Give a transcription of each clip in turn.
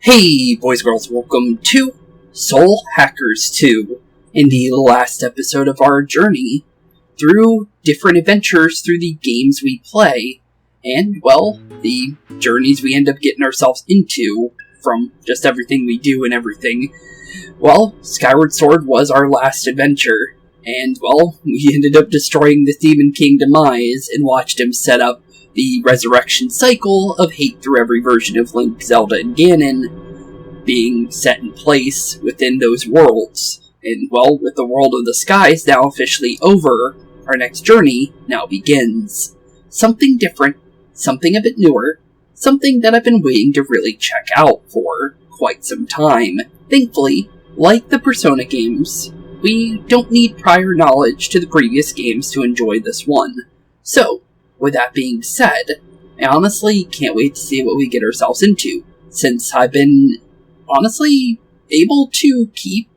Hey, boys and girls, welcome to Soul Hackers 2. In the last episode of our journey through different adventures through the games we play, and, well, the journeys we end up getting ourselves into from just everything we do and everything. Well, Skyward Sword was our last adventure, and, well, we ended up destroying the Demon King Demise and watched him set up the resurrection cycle of hate through every version of Link, Zelda, and Ganon being set in place within those worlds. And, well, with the world of the skies now officially over, our next journey now begins. Something different, something a bit newer, something that I've been waiting to really check out for quite some time. Thankfully, like the Persona games, we don't need prior knowledge to the previous games to enjoy this one. So, with that being said, I honestly can't wait to see what we get ourselves into, since I've been, honestly, able to keep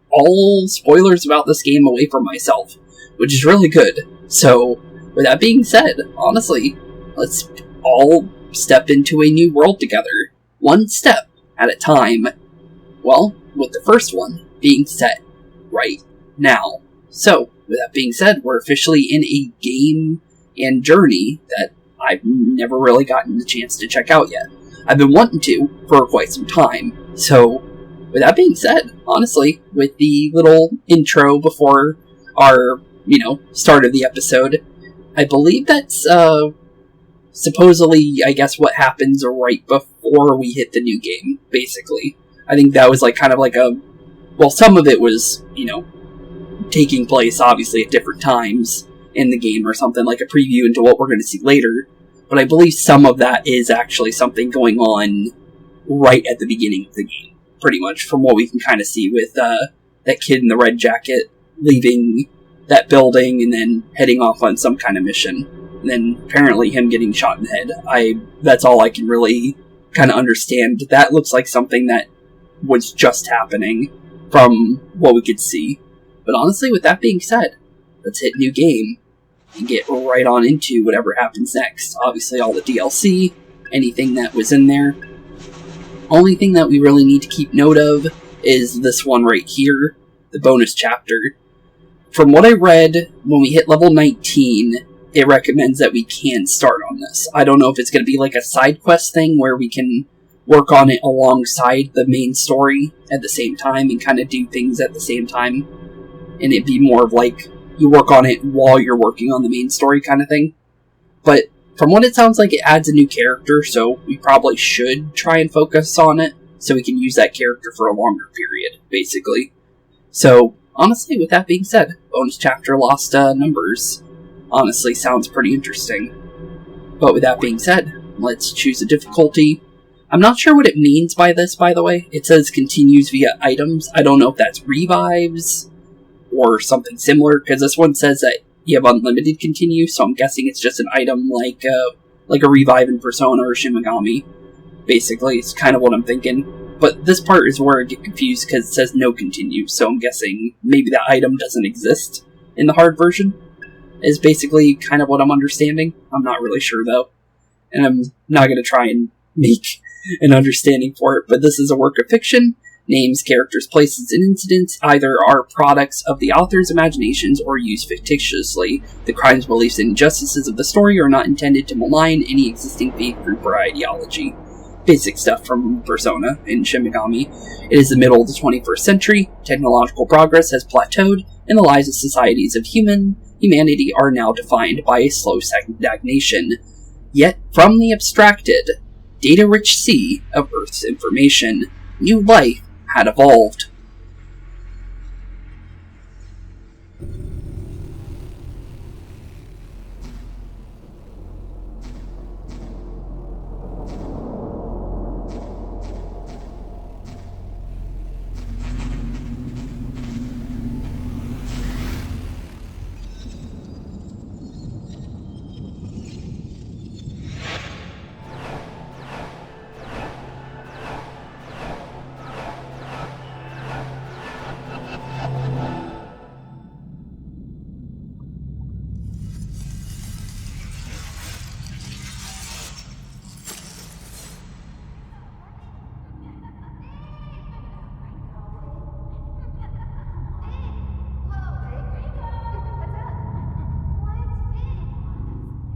all spoilers about this game away from myself, which is really good. So, with that being said, honestly, let's all step into a new world together, one step at a time. Well, with the first one being set right now. So, with that being said, we're officially in a game and journey that I've never really gotten the chance to check out yet. I've been wanting to for quite some time. So, with that being said, honestly, with the little intro before our, start of the episode, I believe that's, supposedly, I guess, what happens right before we hit the new game, basically. I think that was some of it was, taking place, obviously, at different times in the game or something, like a preview into what we're going to see later, but I believe some of that is actually something going on right at the beginning of the game, pretty much, from what we can kind of see with that kid in the red jacket leaving that building and then heading off on some kind of mission, and then apparently him getting shot in the head. That's all I can really kind of understand. That looks like something that was just happening from what we could see. But honestly, with that being said, let's hit new game and get right on into whatever happens next. Obviously, all the DLC, anything that was in there. Only thing that we really need to keep note of is this one right here, the bonus chapter. From what I read, when we hit level 19, it recommends that we can start on this. I don't know if it's going to be like a side quest thing where we can work on it alongside the main story at the same time and kind of do things at the same time. And it'd be more of like, you work on it while you're working on the main story kind of thing. But from what it sounds like, it adds a new character, so we probably should try and focus on it so we can use that character for a longer period, basically. So, honestly, with that being said, bonus chapter lost numbers. Honestly, sounds pretty interesting. But with that being said, let's choose a difficulty. I'm not sure what it means by this, by the way. It says continues via items. I don't know if that's revives or something similar, because this one says that you have unlimited continue, so I'm guessing it's just an item like a revive in Persona or Shin Megami. Basically, it's kind of what I'm thinking. But this part is where I get confused, because it says no continue, so I'm guessing maybe that item doesn't exist in the hard version, is basically kind of what I'm understanding. I'm not really sure, though. And I'm not going to try and make an understanding for it, but this is a work of fiction. Names, characters, places, and incidents either are products of the author's imaginations or used fictitiously. The crimes, beliefs, and injustices of the story are not intended to malign any existing faith group or ideology. Basic stuff from Persona and Shin Megami. It is the middle of the 21st century, technological progress has plateaued, and the lives of societies of humanity are now defined by a slow stagnation. Yet, from the abstracted, data-rich sea of Earth's information, new life had evolved.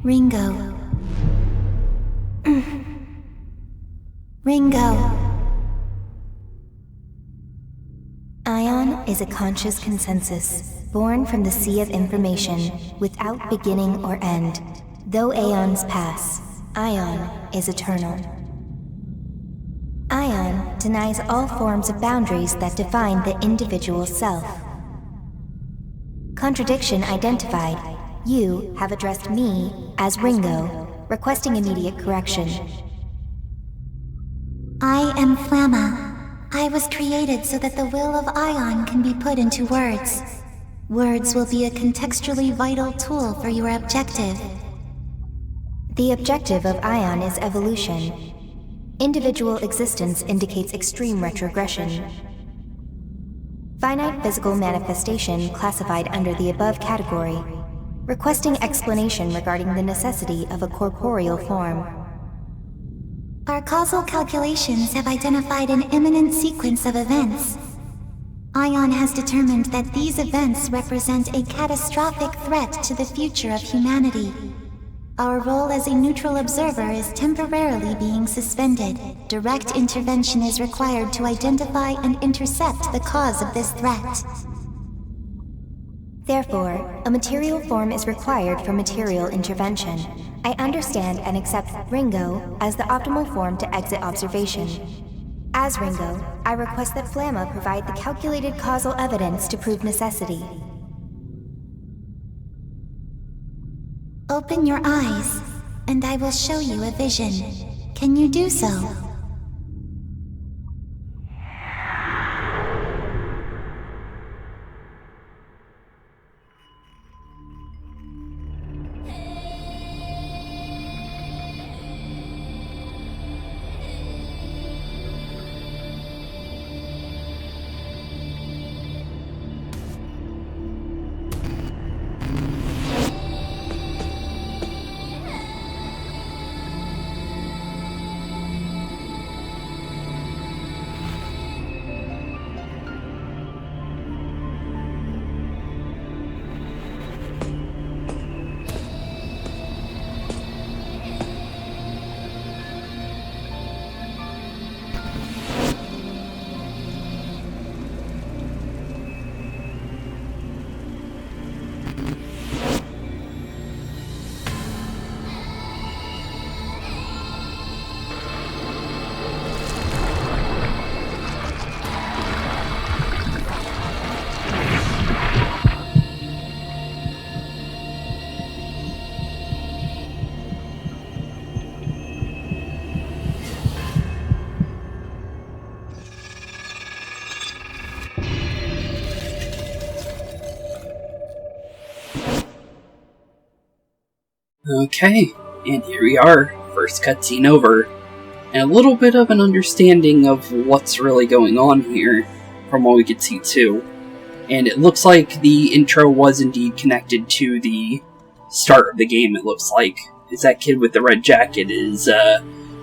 Ringo. Ringo. Aion is a conscious consensus, born from the sea of information, without beginning or end. Though aeons pass, Aion is eternal. Aion denies all forms of boundaries that define the individual self. Contradiction identified. You have addressed me as Ringo, requesting immediate correction. I am Flamma. I was created so that the will of Aion can be put into words. Words will be a contextually vital tool for your objective. The objective of Aion is evolution. Individual existence indicates extreme retrogression. Finite physical manifestation classified under the above category. Requesting explanation regarding the necessity of a corporeal form. Our causal calculations have identified an imminent sequence of events. Aion has determined that these events represent a catastrophic threat to the future of humanity. Our role as a neutral observer is temporarily being suspended. Direct intervention is required to identify and intercept the cause of this threat. Therefore, a material form is required for material intervention. I understand and accept Ringo as the optimal form to exit observation. As Ringo, I request that Flamma provide the calculated causal evidence to prove necessity. Open your eyes, and I will show you a vision. Can you do so? Okay, and here we are, first cutscene over, and a little bit of an understanding of what's really going on here, from what we could see too. And it looks like the intro was indeed connected to the start of the game, it looks like. Is that kid with the red jacket is,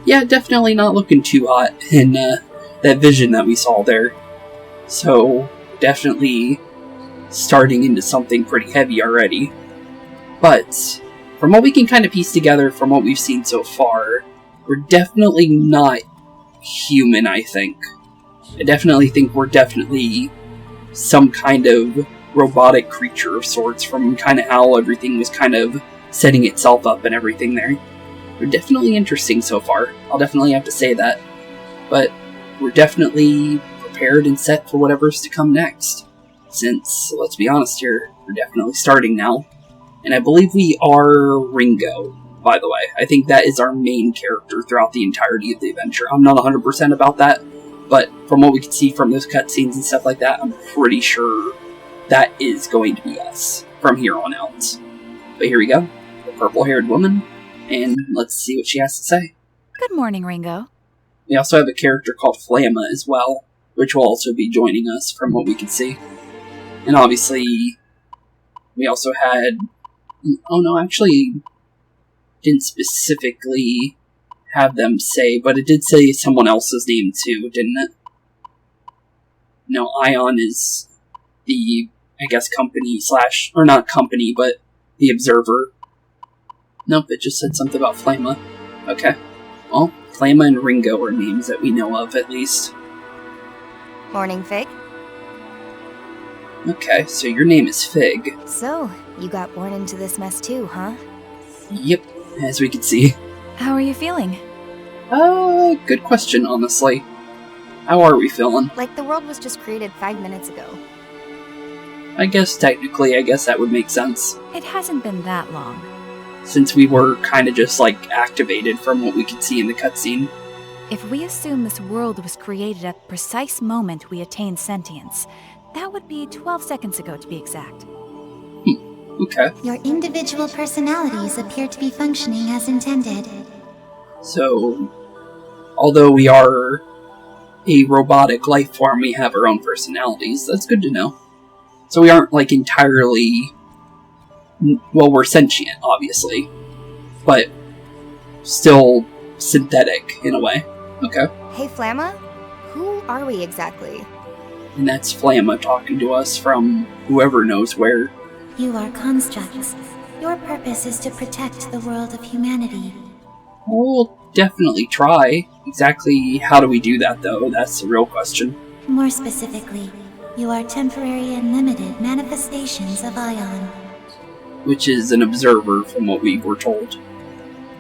yeah, definitely not looking too hot in, that vision that we saw there. So, definitely starting into something pretty heavy already. But from what we can kind of piece together from what we've seen so far, we're definitely not human, I think. I definitely think we're definitely some kind of robotic creature of sorts from kind of how everything was kind of setting itself up and everything there. They're definitely interesting so far. I'll definitely have to say that. But we're definitely prepared and set for whatever's to come next. Since, let's be honest here, we're definitely starting now. And I believe we are Ringo, by the way. I think that is our main character throughout the entirety of the adventure. I'm not 100% about that, but from what we can see from those cutscenes and stuff like that, I'm pretty sure that is going to be us from here on out. But here we go, the purple-haired woman, and let's see what she has to say. Good morning, Ringo. We also have a character called Flamma as well, which will also be joining us from what we can see. And obviously, we also had... Oh no, actually, didn't specifically have them say, but it did say someone else's name too, didn't it? No, Aion is the, I guess, company slash, or not company, but the observer. Nope, it just said something about Flamma. Okay. Well, Flamma and Ringo are names that we know of, at least. Morning, Fig. Okay, so your name is Fig. So, you got born into this mess too, huh? Yep, as we can see. How are you feeling? Good question, honestly. How are we feeling? Like the world was just created 5 minutes ago. I guess technically, that would make sense. It hasn't been that long. Since we were kind of just, activated from what we could see in the cutscene. If we assume this world was created at the precise moment we attained sentience, that would be 12 seconds ago to be exact. Okay. Your individual personalities appear to be functioning as intended. So, although we are a robotic life form, we have our own personalities. That's good to know. So we aren't, entirely... Well, we're sentient, obviously. But still synthetic, in a way. Okay. Hey, Flamma? Who are we exactly? And that's Flamma talking to us from whoever knows where. You are constructs. Your purpose is to protect the world of humanity. We'll definitely try. Exactly how do we do that, though? That's the real question. More specifically, you are temporary and limited manifestations of Aion. Which is an observer, from what we were told.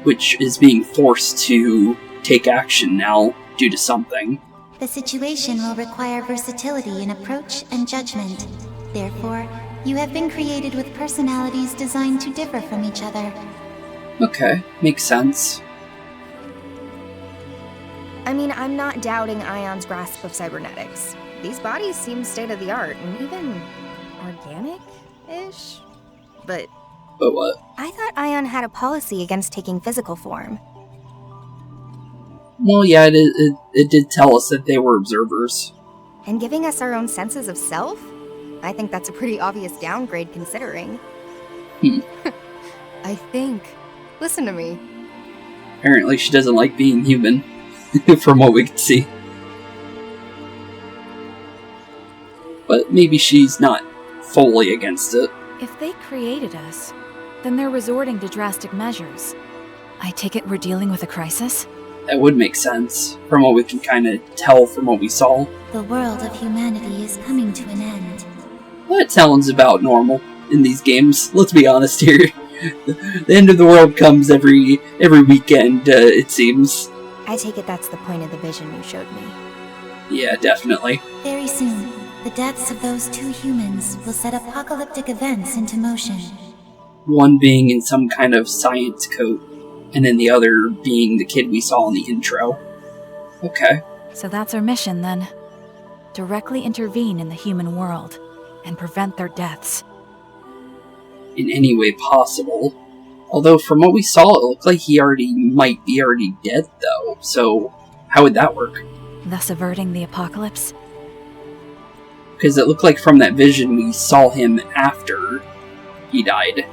Which is being forced to take action now due to something. The situation will require versatility in approach and judgment. Therefore, you have been created with personalities designed to differ from each other. Okay, makes sense. I mean, I'm not doubting Aion's grasp of cybernetics. These bodies seem state-of-the-art and even organic-ish. But what? I thought Aion had a policy against taking physical form. Well, yeah, it did tell us that they were observers. And giving us our own senses of self? I think that's a pretty obvious downgrade considering. I think. Listen to me. Apparently she doesn't like being human, from what we can see. But maybe she's not fully against it. If they created us, then they're resorting to drastic measures. I take it we're dealing with a crisis? That would make sense, from what we can kind of tell from what we saw. The world of humanity is coming to an end. That sounds about normal in these games, let's be honest here. The end of the world comes every weekend, it seems. I take it that's the point of the vision you showed me. Yeah, definitely. Very soon, the deaths of those two humans will set apocalyptic events into motion. One being in some kind of science coat, and then the other being the kid we saw in the intro. Okay. So that's our mission, then. Directly intervene in the human world, and prevent their deaths. In any way possible. Although, from what we saw, it looked like he might be already dead, though. So, how would that work? Thus averting the apocalypse? Because it looked like from that vision we saw him after he died.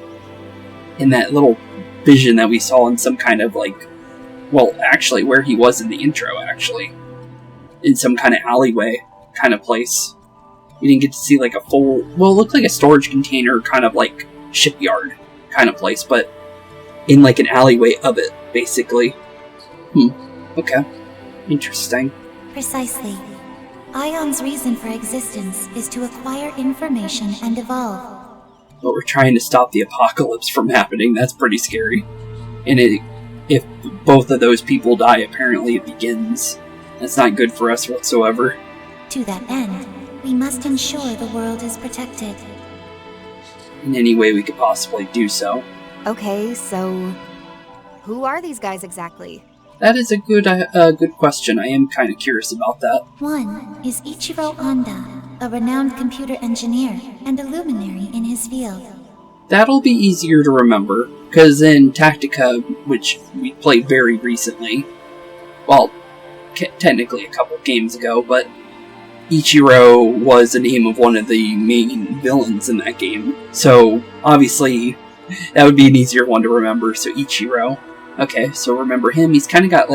In that little vision that we saw in some kind of, well, actually, where he was in the intro, actually. In some kind of alleyway kind of place. You didn't get to see, a full... Well, it looked like a storage container, kind of shipyard kind of place, but in, an alleyway of it, basically. Okay. Interesting. Precisely. Aion's reason for existence is to acquire information and evolve. But we're trying to stop the apocalypse from happening. That's pretty scary. And if both of those people die, apparently it begins. That's not good for us whatsoever. To that end, we must ensure the world is protected. In any way we could possibly do so. Okay, so... who are these guys exactly? That is a good question. I am kind of curious about that. One is Ichiro Honda, a renowned computer engineer and a luminary in his field. That'll be easier to remember, because in Tactica, which we played very recently, well, technically a couple games ago, but Ichiro was the name of one of the main villains in that game. So, obviously, that would be an easier one to remember, so Ichiro. Okay, so remember him. He's kind of got,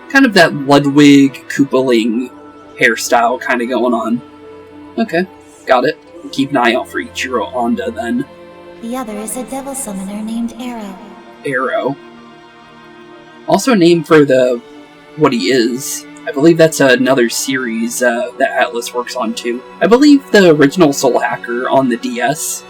kind of that Ludwig Koopaling hairstyle kind of going on. Okay, got it. Keep an eye out for Ichiro Honda, then. The other is a devil summoner named Arrow. Arrow. Also a name for what he is. I believe that's another series that Atlas works on too. I believe the original Soul Hacker on the DS,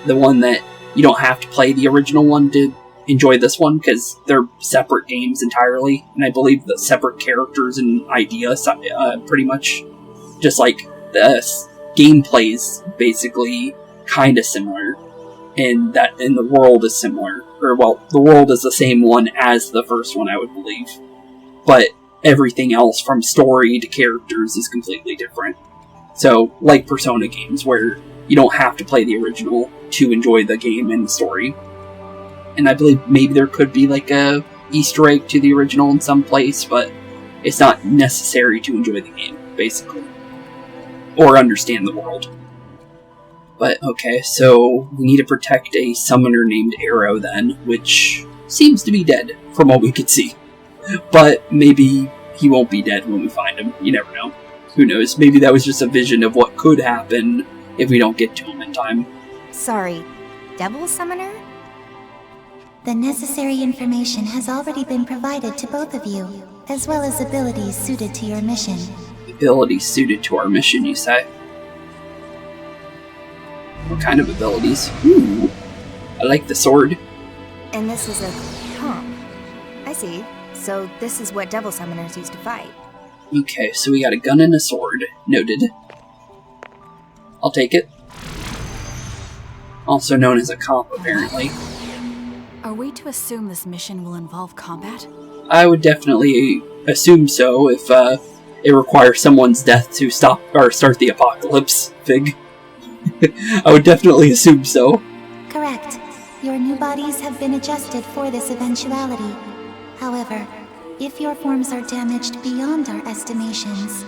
the one that you don't have to play the original one to enjoy this one, because they're separate games entirely, and I believe the separate characters and ideas, pretty much. Just like the gameplay's basically kind of similar, and the world is similar. Or, well, the world is the same one as the first one, I would believe. But everything else, from story to characters, is completely different. So, like Persona games, where you don't have to play the original to enjoy the game and the story. And I believe maybe there could be like a Easter egg to the original in some place, but it's not necessary to enjoy the game, basically. Or understand the world. But, okay, so we need to protect a summoner named Arrow then, which seems to be dead, from what we could see. But maybe he won't be dead when we find him. You never know. Who knows? Maybe that was just a vision of what could happen if we don't get to him in time. Sorry, devil summoner? The necessary information has already been provided to both of you, as well as abilities suited to your mission. Abilities suited to our mission, you say? What kind of abilities? Ooh, I like the sword. And this is a comp. I see. So this is what devil summoners used to fight. Okay, so we got a gun and a sword. Noted. I'll take it. Also known as a comp, apparently. Are we to assume this mission will involve combat? I would definitely assume so if it requires someone's death to stop or start the apocalypse. Fig. I would definitely assume so. Correct. Your new bodies have been adjusted for this eventuality. However, if your forms are damaged beyond our estimations...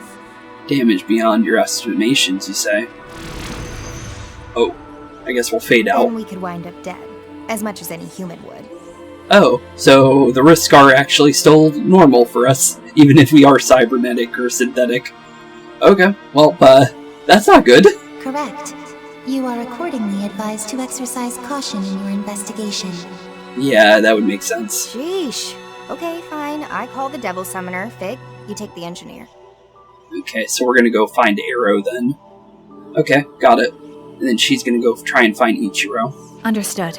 Damaged beyond your estimations, you say? Oh, I guess we'll fade out. Then we could wind up dead, as much as any human would. Oh, so the risks are actually still normal for us, even if we are cybernetic or synthetic. Okay, well, that's not good. Correct. You are accordingly advised to exercise caution in your investigation. Yeah, that would make sense. Sheesh. Okay, fine. I call the devil summoner. Fig, you take the engineer. Okay, so we're gonna go find Arrow then. Okay, got it. And then she's gonna go try and find Ichiro. Understood.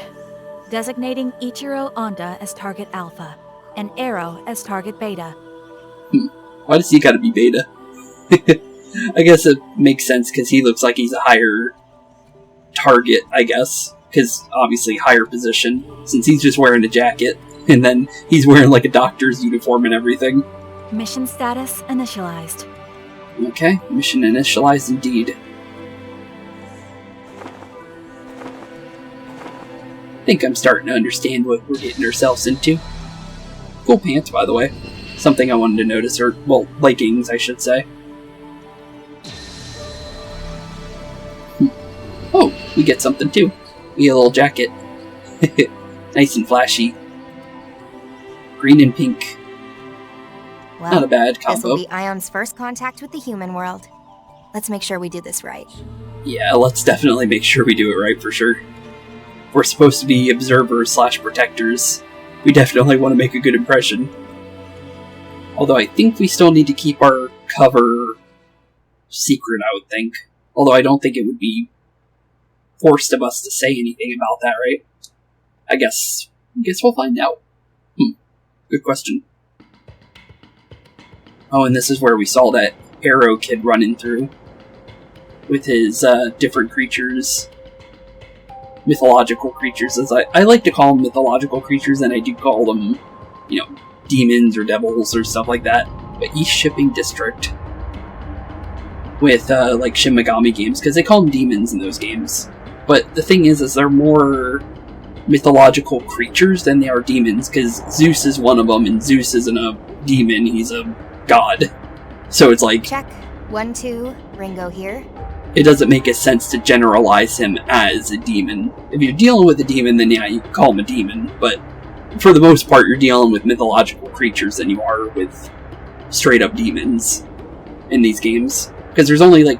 Designating Ichiro Onda as target alpha, and Arrow as target beta. Why does he gotta be beta? I guess it makes sense because he looks like he's a higher target, I guess. Because obviously higher position, since he's just wearing a jacket, and then he's wearing like a doctor's uniform and everything. Mission status initialized. Okay, mission initialized indeed. I think I'm starting to understand what we're getting ourselves into. Cool pants, by the way. Something I wanted to notice, or, well, leggings, I should say. Oh, we get something too. We get a little jacket. Nice and flashy. Green and pink. Well, not a bad combo. This will be Aion's first contact with the human world. Let's make sure we do this right. Yeah, let's definitely make sure we do it right for sure. We're supposed to be observers/protectors. We definitely want to make a good impression. Although I think we still need to keep our cover secret, I would think. Although I don't think it would be forced of us to say anything about that, right? I guess we'll find out. Good question. Oh, and this is where we saw that Arrow kid running through. With his different creatures. Mythological creatures, as I like to call them mythological creatures, and I do call them, demons or devils or stuff like that. But East Shipping District. With, like, Shin Megami games, because they call them demons in those games. But the thing is they're more mythological creatures than they are demons, because Zeus is one of them, and Zeus isn't a demon, he's a god. So it's like... Check. 1, 2, Ringo here. It doesn't make sense to generalize him as a demon. If you're dealing with a demon, then yeah, you can call him a demon, but for the most part, you're dealing with mythological creatures than you are with straight-up demons in these games. Because there's only, I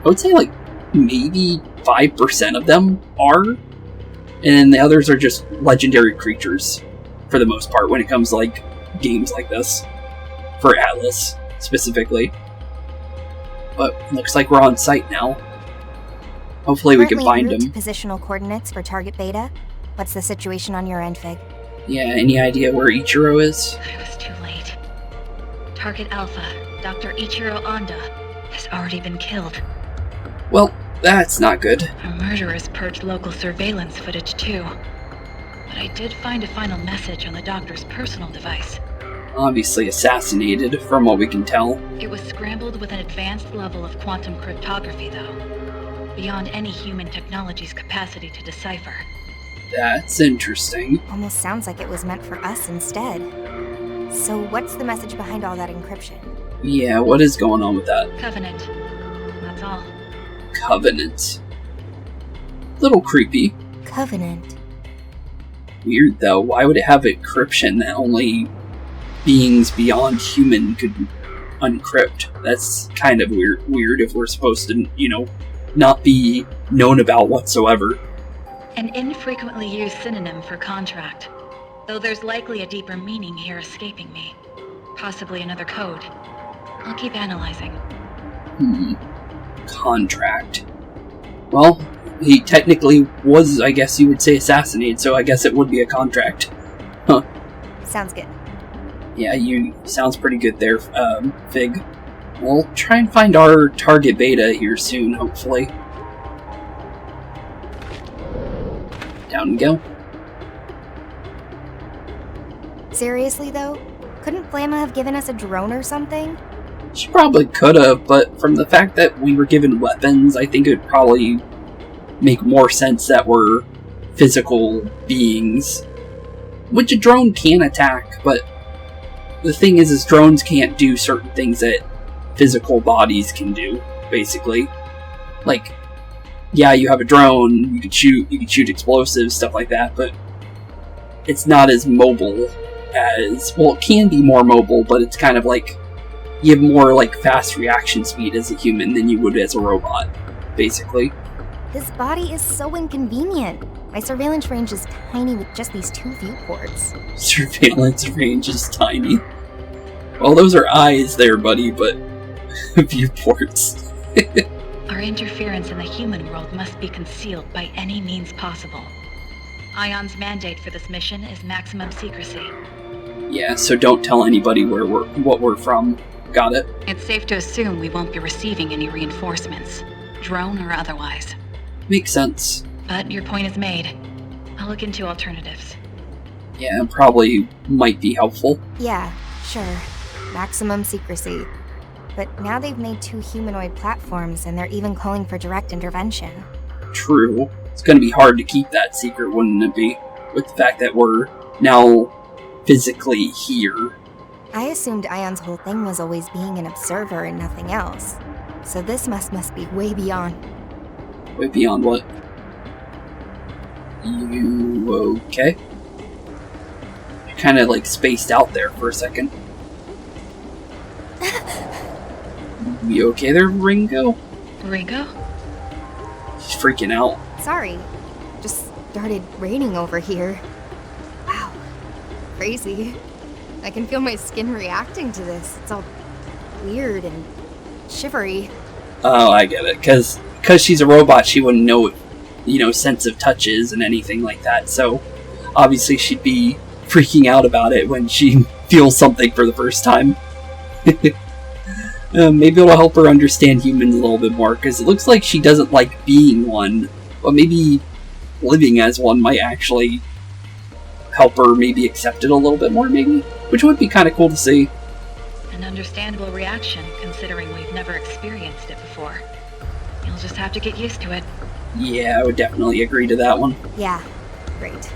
would say, maybe 5% of them are And the others are just legendary creatures, for the most part, when it comes to, like, games like this. For Atlas, specifically. But looks like we're on site now. Hopefully we can find him. Positional coordinates for target Beta. What's the situation on your end, Fig? Yeah, any idea where Ichiro is? I was too late. Target Alpha, Dr. Ichiro Honda, has already been killed. Well, that's not good. Our murderers purged local surveillance footage too. But I did find a final message on the doctor's personal device. Obviously assassinated, from what we can tell. It was scrambled with an advanced level of quantum cryptography, though. Beyond any human technology's capacity to decipher. That's interesting. Almost sounds like it was meant for us instead. So what's the message behind all that encryption? Yeah, what is going on with that? Covenant. That's all. Covenant. Little creepy. Covenant. Weird, though. Why would it have encryption that only beings beyond human could uncrypt? That's kind of weird if we're supposed to, not be known about whatsoever. An infrequently used synonym for contract. Though there's likely a deeper meaning here escaping me. Possibly another code. I'll keep analyzing. Contract. Well, he technically was, I guess you would say, assassinated, so I guess it would be a contract. Huh. Sounds good. Yeah, sounds pretty good there, Fig. We'll try and find our target Beta here soon, hopefully. Down we go. Seriously, though? Couldn't Flamma have given us a drone or something? She probably could have, but from the fact that we were given weapons, I think it would probably make more sense that we're physical beings. Which a drone can attack, but the thing is drones can't do certain things that physical bodies can do, basically. Like, yeah, you have a drone, you can shoot explosives, stuff like that, but it's not as mobile as, well, it can be more mobile, but it's kind of like, you have more, like, fast reaction speed as a human than you would as a robot, basically. This body is so inconvenient. My surveillance range is tiny with just these 2 viewports. Surveillance range is tiny. Well, those are eyes there, buddy, but viewports. Our interference in the human world must be concealed by any means possible. Aion's mandate for this mission is maximum secrecy. Yeah, so don't tell anybody what we're from. Got it? It's safe to assume we won't be receiving any reinforcements, drone or otherwise. Makes sense. But your point is made. I'll look into alternatives. Yeah, probably might be helpful. Yeah, sure. Maximum secrecy. But now they've made 2 humanoid platforms, and they're even calling for direct intervention. True. It's gonna be hard to keep that secret, wouldn't it be? With the fact that we're now physically here. I assumed Aion's whole thing was always being an observer and nothing else. So this must be way beyond. Way beyond what? You okay? You're kind of like spaced out there for a second. You okay there, Ringo? Ringo? He's freaking out. Sorry. Just started raining over here. Wow. Crazy. I can feel my skin reacting to this. It's all weird and shivery. Oh, I get it. Because she's a robot, she wouldn't know, sense of touches and anything like that. So, obviously she'd be freaking out about it when she feels something for the first time. Maybe it'll help her understand humans a little bit more, because it looks like she doesn't like being one. But maybe living as one might actually help her maybe accept it a little bit more, maybe? Which would be kind of cool to see. An understandable reaction, considering we've never experienced it before. You'll just have to get used to it. Yeah, I would definitely agree to that one. Yeah, great.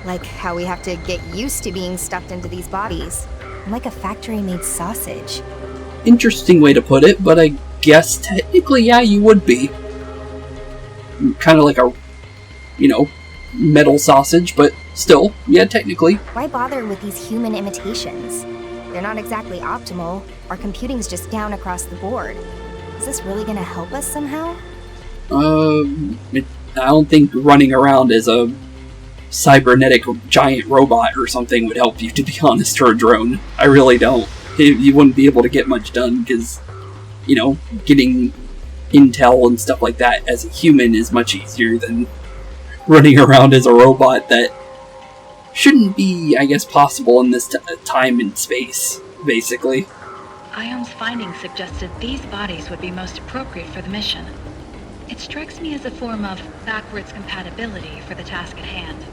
Like how we have to get used to being stuffed into these bodies. I'm like a factory-made sausage. Interesting way to put it, but I guess technically, yeah, you would be. Kind of like a, metal sausage, but still, yeah, technically. Why bother with these human imitations? They're not exactly optimal. Our computing's just down across the board. Is this really gonna help us somehow? I don't think running around as a cybernetic giant robot or something would help you, to be honest, or a drone. I really don't. You wouldn't be able to get much done, because, you know, getting intel and stuff like that as a human is much easier than running around as a robot that shouldn't be, I guess, possible in this time and space, basically. Aion's findings suggested these bodies would be most appropriate for the mission. It strikes me as a form of backwards compatibility for the task at hand.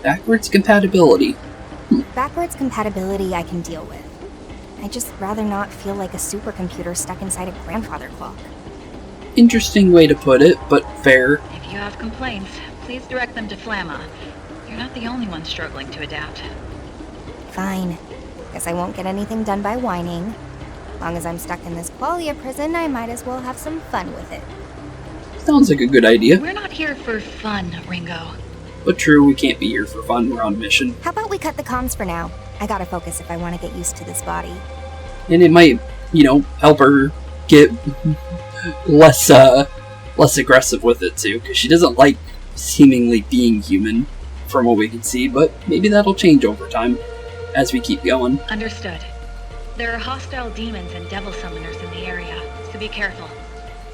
Backwards compatibility? Backwards compatibility I can deal with. I'd just rather not feel like a supercomputer stuck inside a grandfather clock. Interesting way to put it, but fair. If you have complaints, please direct them to Flamma. You're not the only one struggling to adapt. Fine. Guess I won't get anything done by whining. Long as I'm stuck in this qualia prison, I might as well have some fun with it. Sounds like a good idea. We're not here for fun, Ringo. But true, we can't be here for fun, we're on mission. How about we cut the comms for now? I gotta focus if I want to get used to this body. And it might, you know, help her get less aggressive with it too, because she doesn't like seemingly being human, from what we can see, but maybe that'll change over time, as we keep going. Understood. There are hostile demons and devil summoners in the area, so be careful.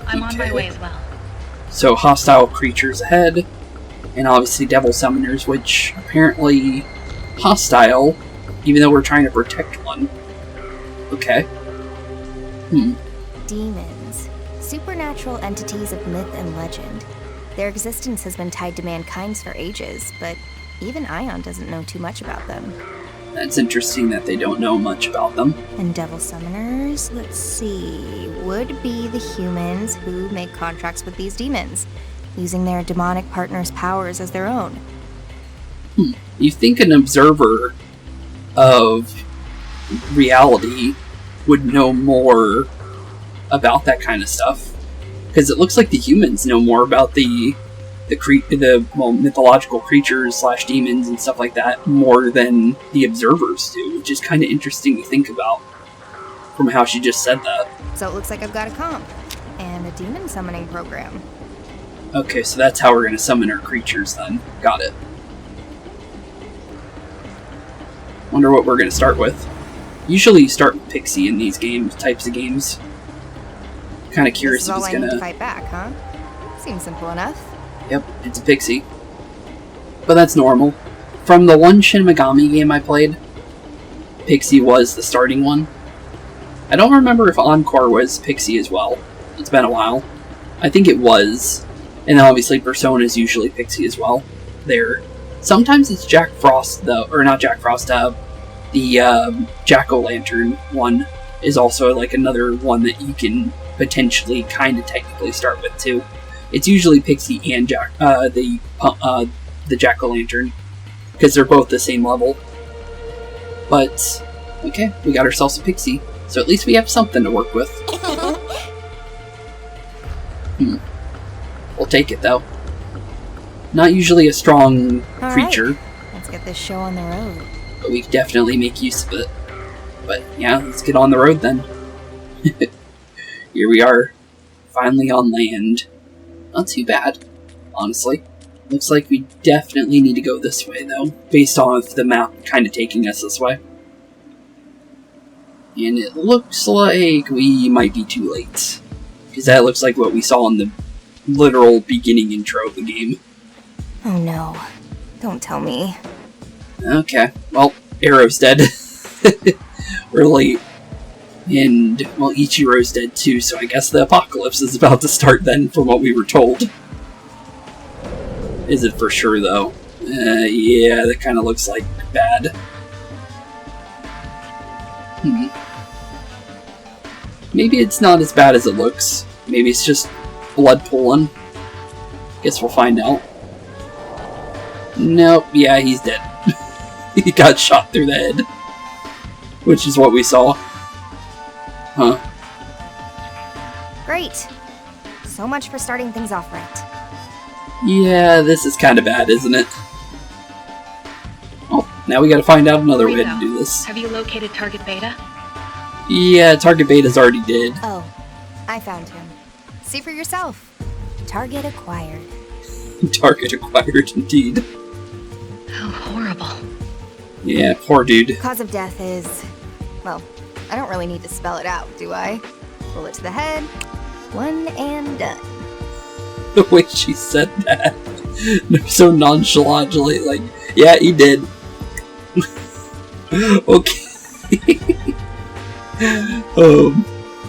I'm on my way as well. So hostile creatures ahead, and obviously devil summoners, which apparently hostile, even though we're trying to protect one. Okay. Demons. Supernatural entities of myth and legend. Their existence has been tied to mankind's for ages, but even Aion doesn't know too much about them. That's interesting that they don't know much about them. And devil summoners, let's see, would be the humans who make contracts with these demons, using their demonic partners' powers as their own. You think an observer of reality would know more about that kind of stuff? Because it looks like the humans know more about the mythological creatures / demons and stuff like that more than the observers do, which is kind of interesting to think about from how she just said that. So it looks like I've got a comp and a demon summoning program. Okay, so that's how we're going to summon our creatures then. Got it. Wonder what we're going to start with. Usually you start with Pixie in these types of games. Kind of curious if it's going to fight back, huh? Seems simple enough. Yep, it's a Pixie. But that's normal. From the one Shin Megami game I played, Pixie was the starting one. I don't remember if Encore was Pixie as well. It's been a while. I think it was. And obviously Persona is usually Pixie as well. There. Sometimes it's Jack Frost, though. Or not Jack Frost, the Jack-o'-lantern one is also like another one that you can potentially kind of technically start with too. It's usually Pixie and the Jack-o'-lantern, because they're both the same level. But, okay, we got ourselves a Pixie, so at least we have something to work with. We'll take it, though. Not usually a strong creature. Right. Let's get this show on the road. But we definitely make use of it. But, yeah, let's get on the road, then. Here we are, finally on land. Not too bad, honestly. Looks like we definitely need to go this way, though, based on the map kind of taking us this way. And it looks like we might be too late, because that looks like what we saw in the literal beginning intro of the game. Oh no. Don't tell me. Okay, well, Arrow's dead. We're late. And, well, Ichiro's dead too, so I guess the apocalypse is about to start then, from what we were told. Is it for sure, though? Yeah, that kind of looks like bad. Maybe it's not as bad as it looks. Maybe it's just blood pooling. Guess we'll find out. Nope, yeah, he's dead. He got shot through the head. Which is what we saw. Huh. Great. So much for starting things off right. Yeah, this is kind of bad, isn't it? Oh, now we gotta find out another way to do this. Have you located Target Beta? Yeah, Target Beta's already dead. Oh, I found him. See for yourself. Target acquired. Target acquired, indeed. How horrible. Yeah, poor dude. Cause of death is... well, I don't really need to spell it out, do I? Bullet to the head, one and done. The way she said that. So nonchalantly, like, yeah, he did. Okay.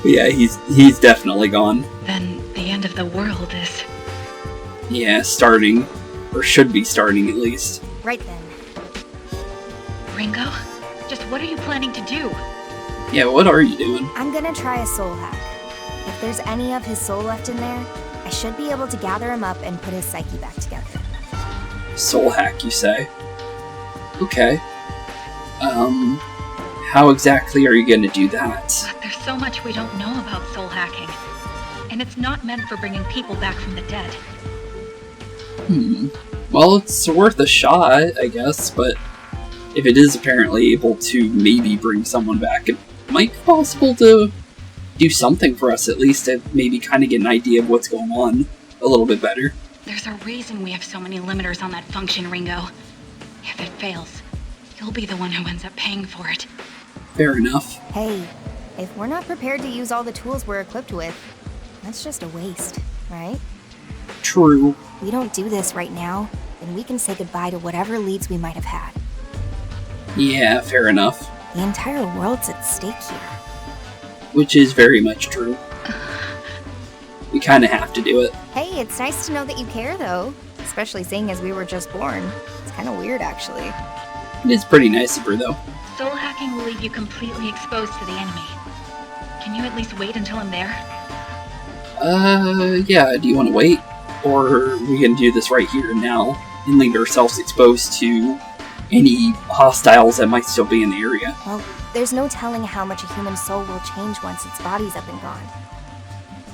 Yeah, he's definitely gone. Then the end of the world is... Yeah, starting. Or should be starting, at least. Right then. Ringo? Just what are you planning to do? Yeah, what are you doing? I'm gonna try a soul hack. If there's any of his soul left in there, I should be able to gather him up and put his psyche back together. Soul hack, you say? Okay. How exactly are you gonna do that? But there's so much we don't know about soul hacking. And it's not meant for bringing people back from the dead. Well, it's worth a shot, I guess, but if it is apparently able to maybe bring someone back, it might be possible to do something for us at least, to maybe kind of get an idea of what's going on a little bit better. There's a reason we have so many limiters on that function, Ringo. If it fails, you'll be the one who ends up paying for it. Fair enough. Hey, if we're not prepared to use all the tools we're equipped with, that's just a waste, right? True. We don't do this right now, then we can say goodbye to whatever leads we might have had. Yeah, fair enough. The entire world's at stake here. Which is very much true. We kind of have to do it. Hey, it's nice to know that you care, though. Especially seeing as we were just born. It's kind of weird, actually. It is pretty nice of her, though. Soul hacking will leave you completely exposed to the enemy. Can you at least wait until I'm there? Yeah, do you want to wait? Or we can do this right here and now and leave ourselves exposed to any hostiles that might still be in the area? Well, there's no telling how much a human soul will change once its body's up and gone.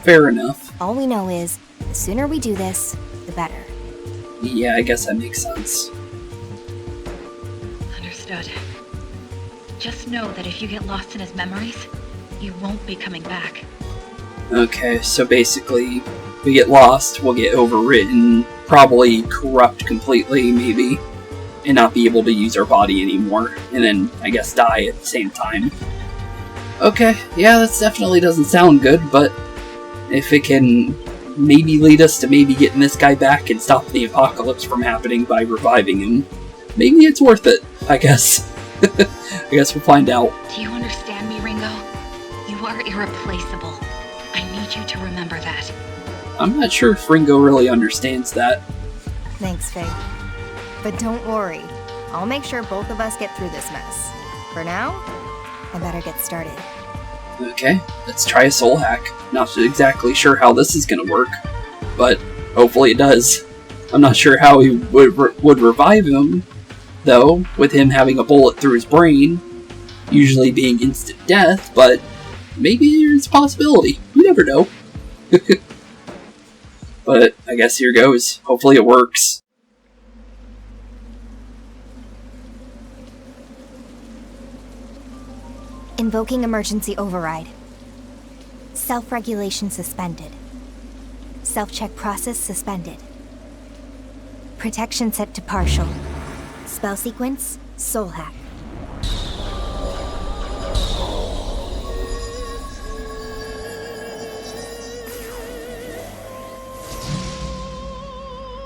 Fair enough. All we know is, the sooner we do this, the better. Yeah, I guess that makes sense. Understood. Just know that if you get lost in his memories, you won't be coming back. Okay, so basically, we get lost, we'll get overwritten, probably corrupt completely, maybe, and not be able to use our body anymore, and then, I guess, die at the same time. Okay, yeah, that definitely doesn't sound good, but if it can maybe lead us to maybe getting this guy back and stop the apocalypse from happening by reviving him, maybe it's worth it, I guess. I guess we'll find out. Do you understand me, Ringo? You are irreplaceable. I need you to remember that. I'm not sure if Ringo really understands that. Thanks, Faye. But don't worry. I'll make sure both of us get through this mess. For now, I better get started. Okay, let's try a soul hack. Not exactly sure how this is gonna work, but hopefully it does. I'm not sure how he would revive him, though, with him having a bullet through his brain, usually being instant death, but maybe there's a possibility. You never know. But I guess here goes. Hopefully it works. Invoking emergency override. Self-regulation suspended. Self-check process suspended. Protection set to partial. Spell sequence, soul hack.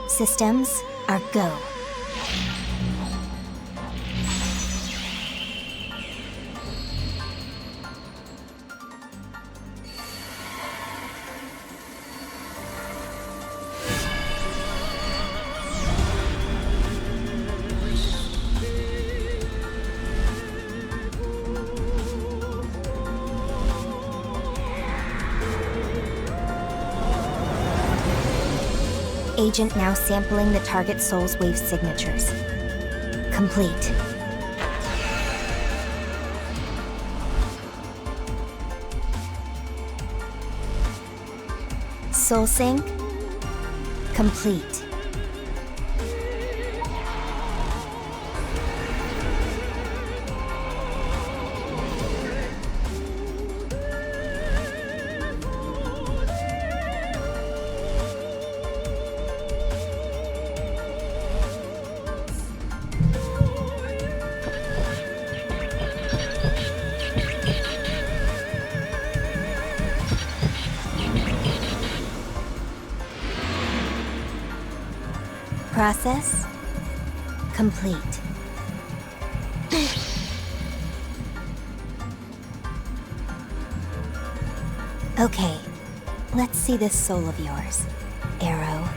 Systems are go. Agent now sampling the target soul's wave signatures. Complete. Soul sync. Complete. Process complete. Okay, let's see this soul of yours, Arrow.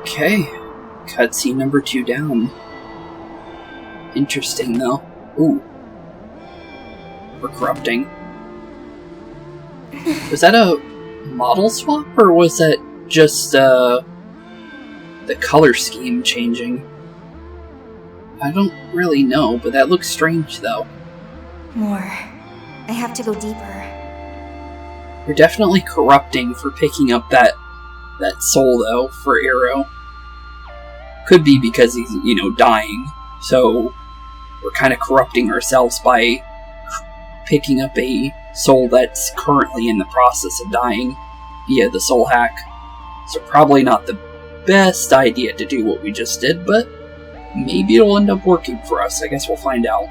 Okay, cutscene number 2 down. Interesting, though. Ooh. We're corrupting. Was that a model swap, or was that just, the color scheme changing? I don't really know, but that looks strange, though. More. I have to go deeper. We're definitely corrupting for picking up that soul, though, for Arrow. Could be because he's, dying. So, we're kind of corrupting ourselves by picking up a soul that's currently in the process of dying via the soul hack. So probably not the best idea to do what we just did, but maybe it'll end up working for us. I guess we'll find out.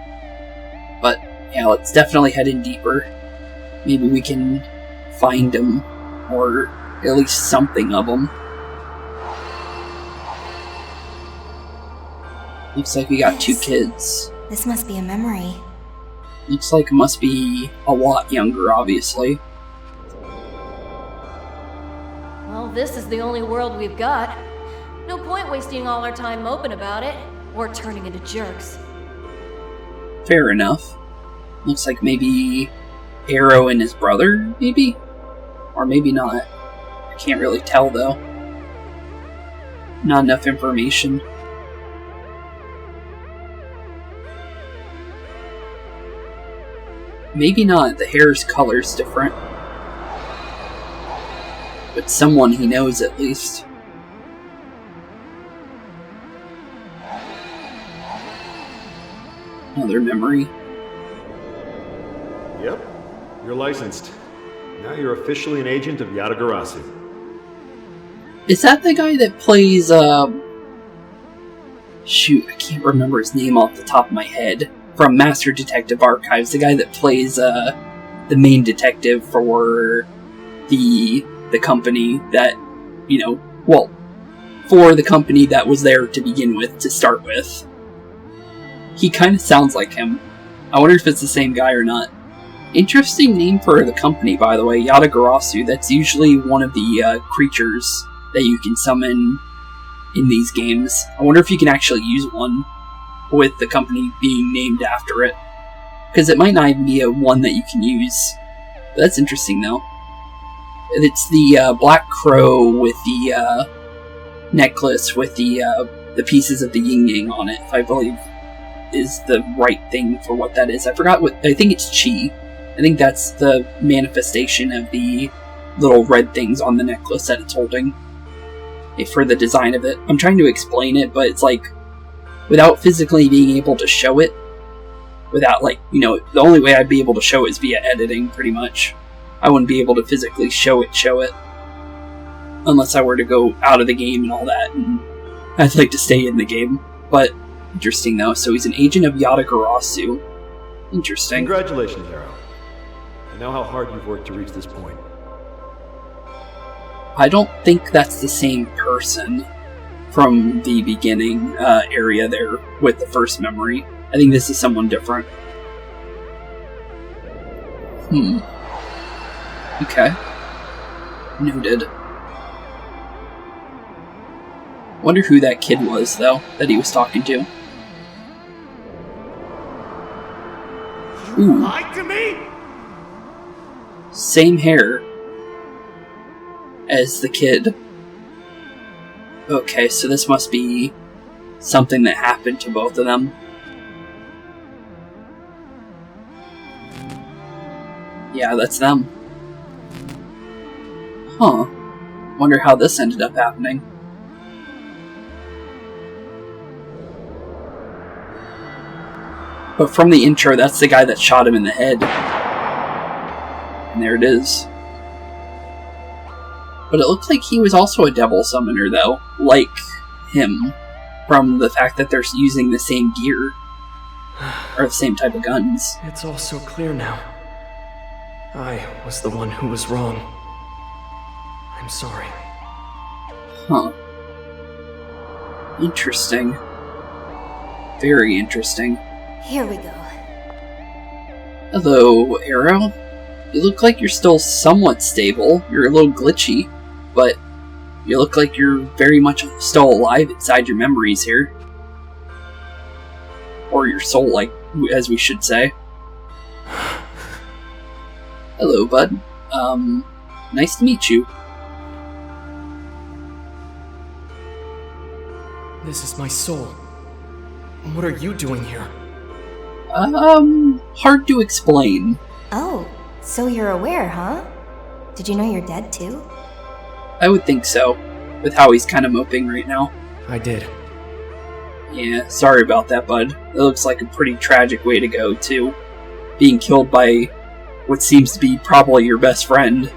But, yeah, let's definitely head in deeper. Maybe we can find him, or at least something of them. Looks like we got 2 kids. This must be a memory. Looks like it must be a lot younger, obviously. Well, this is the only world we've got. No point wasting all our time moping about it, or turning into jerks. Fair enough. Looks like maybe Arrow and his brother, maybe? Or maybe not. Can't really tell, though. Not enough information. Maybe not. The hair's color's different. But someone he knows, at least. Another memory. Yep. You're licensed. Now you're officially an agent of Yatagarasu. Is that the guy that plays, shoot, I can't remember his name off the top of my head. From Master Detective Archives, the guy that plays, the main detective for the company that, for the company that was there to begin with, to start with. He kind of sounds like him. I wonder if it's the same guy or not. Interesting name for the company, by the way, Yatagarasu. That's usually one of the, creatures that you can summon in these games. I wonder if you can actually use one with the company being named after it. Because it might not even be a one that you can use. But that's interesting, though. It's the black crow with the necklace with the pieces of the yin-yang on it, I believe, is the right thing for what that is. I forgot what... I think it's chi. I think that's the manifestation of the little red things on the necklace that it's holding. For the design of it. I'm trying to explain it, but it's like, without physically being able to show it, without, the only way I'd be able to show it is via editing, pretty much. I wouldn't be able to physically show it. Unless I were to go out of the game and all that, and I'd like to stay in the game. But, interesting though, so he's an agent of Yatagarasu. Interesting. Congratulations, Arrow. I know how hard you've worked to reach this point. I don't think that's the same person from the beginning area there with the first memory. I think this is someone different. Okay. Noted. Wonder who that kid was, though, that he was talking to. Ooh. Lied to me? Same hair as the kid. Okay, so this must be something that happened to both of them. Yeah, that's them. Huh. Wonder how this ended up happening. But from the intro, that's the guy that shot him in the head. And there it is. But it looked like he was also a devil summoner, though. Like him. From the fact that they're using the same gear. Or the same type of guns. It's all so clear now. I was the one who was wrong. I'm sorry. Huh. Interesting. Very interesting. Here we go. Hello, Arrow. You look like you're still somewhat stable. You're a little glitchy, but you look like you're very much still alive inside your memories here. Or your soul, like, as we should say. Hello, bud. Nice to meet you. This is my soul. What are you doing here? Hard to explain. Oh, so you're aware, huh? Did you know you're dead too? I would think so, with how he's kind of moping right now. I did. Yeah, sorry about that, bud. It looks like a pretty tragic way to go, too. Being killed by what seems to be probably your best friend.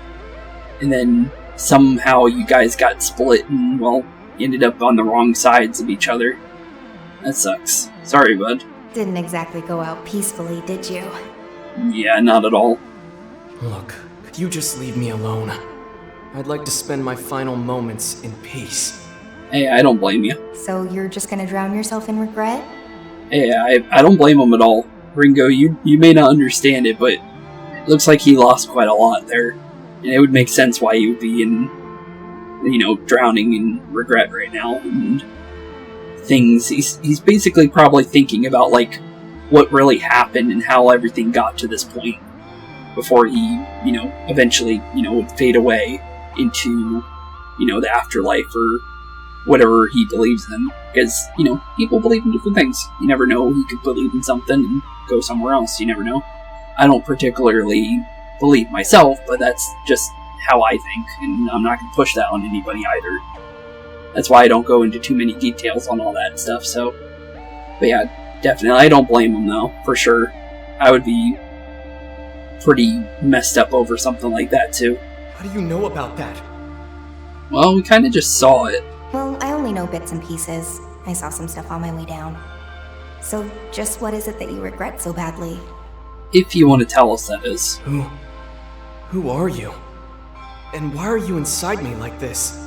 And then somehow you guys got split and, well, ended up on the wrong sides of each other. That sucks. Sorry, bud. Didn't exactly go out peacefully, did you? Yeah, not at all. Look, could you just leave me alone? I'd like to spend my final moments in peace. Hey, I don't blame you. So you're just gonna drown yourself in regret? Hey, I don't blame him at all. Ringo, you may not understand it, but it looks like he lost quite a lot there. And it would make sense why he would be in, drowning in regret right now. And things, he's basically probably thinking about, like, what really happened and how everything got to this point. Before he, eventually, would fade away into, the afterlife or whatever he believes in. Because, people believe in different things. You never know, he could believe in something and go somewhere else, you never know. I don't particularly believe myself, but that's just how I think, and I'm not going to push that on anybody either. That's why I don't go into too many details on all that stuff, so... But yeah, definitely, I don't blame him though, for sure. I would be pretty messed up over something like that too. How do you know about that? Well, we kind of just saw it. Well, I only know bits and pieces. I saw some stuff on my way down. So, just what is it that you regret so badly? If you want to tell us, that is. Who are you? And why are you inside me like this?